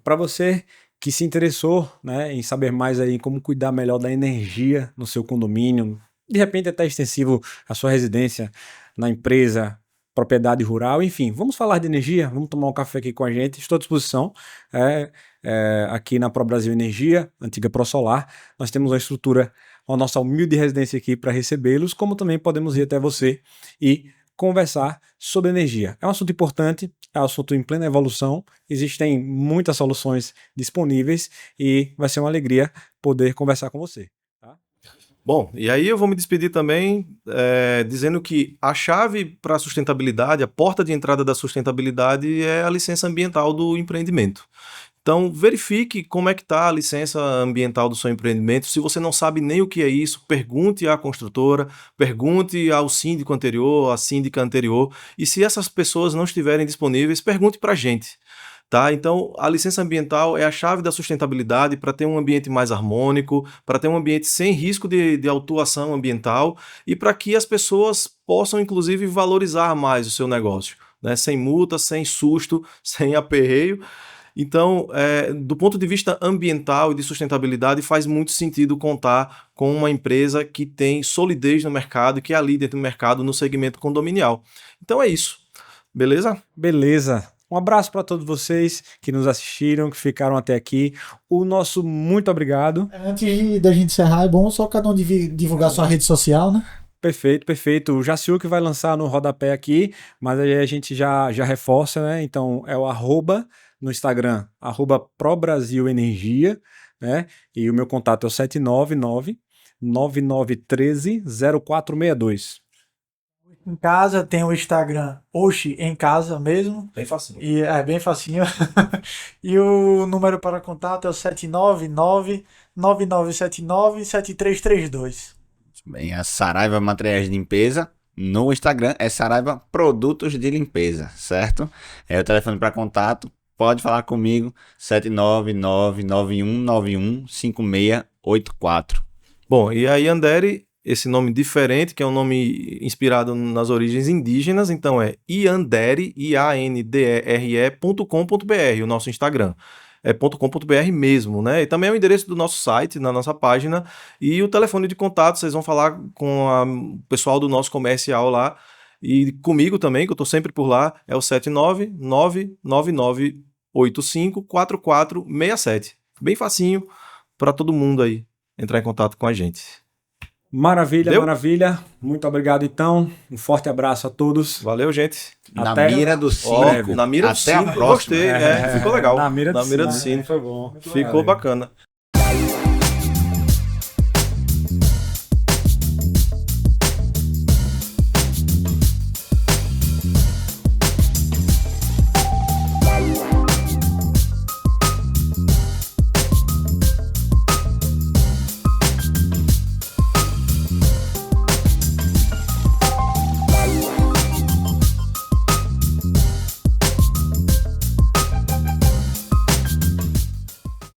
Para você que se interessou, né, em saber mais aí como cuidar melhor da energia no seu condomínio, de repente até extensivo à sua residência, na empresa, propriedade rural, enfim, vamos falar de energia, vamos tomar um café aqui com a gente, estou à disposição. Aqui na Pro Brasil Energia, antiga ProSolar, nós temos uma estrutura, a nossa humilde residência aqui para recebê-los, como também podemos ir até você e conversar sobre energia. É um assunto importante, é um assunto em plena evolução, existem muitas soluções disponíveis e vai ser uma alegria poder conversar com você. Tá? Bom, e aí eu vou me despedir também dizendo que a chave para a sustentabilidade, a porta de entrada da sustentabilidade é a licença ambiental do empreendimento. Então, verifique como é que está a licença ambiental do seu empreendimento. Se você não sabe nem o que é isso, pergunte à construtora, pergunte ao síndico anterior, à síndica anterior. E se essas pessoas não estiverem disponíveis, pergunte para a gente. Tá? Então, a licença ambiental é a chave da sustentabilidade para ter um ambiente mais harmônico, para ter um ambiente sem risco de autuação ambiental e para que as pessoas possam, inclusive, valorizar mais o seu negócio, né? Sem multa, sem susto, sem aperreio. Então, do ponto de vista ambiental e de sustentabilidade, faz muito sentido contar com uma empresa que tem solidez no mercado, que é a líder do mercado no segmento condominial. Então é isso. Beleza? Beleza. Um abraço para todos vocês que nos assistiram, que ficaram até aqui. O nosso muito obrigado. Antes da gente encerrar, é bom só cada um divulgar sua rede social, né? Perfeito, perfeito. O Jaciu que vai lançar no rodapé aqui, mas aí a gente já reforça, né? Então é o @ no Instagram, @ProBrasilEnergia, né? E o meu contato é o 799-9913-0462. Em casa tem o Instagram Oxi em Casa mesmo. Bem facinho. E é bem facinho. E o número para contato é o 799-9979-7332. Bem, a Saraiva Materiais de Limpeza. No Instagram é Saraiva Produtos de Limpeza, certo? É o telefone para contato. Pode falar comigo, 79991915684. Bom, e aí Yandere, esse nome diferente, que é um nome inspirado nas origens indígenas, então é Yandere, iandere.com.br, o nosso Instagram. É .com.br mesmo, né? E também é o endereço do nosso site, na nossa página, e o telefone de contato, vocês vão falar com o pessoal do nosso comercial lá, e comigo também, que eu tô sempre por lá, é o 79999854467. Bem facinho para todo mundo aí entrar em contato com a gente. Maravilha, Deu? maravilha. Muito obrigado, então. Um forte abraço a todos. Valeu, gente. Na Até mira do Ó, cinco. na mira do Até a sino, próxima. gostei. Ficou legal. Na mira do do sino. sino. Foi bom. Ficou bacana.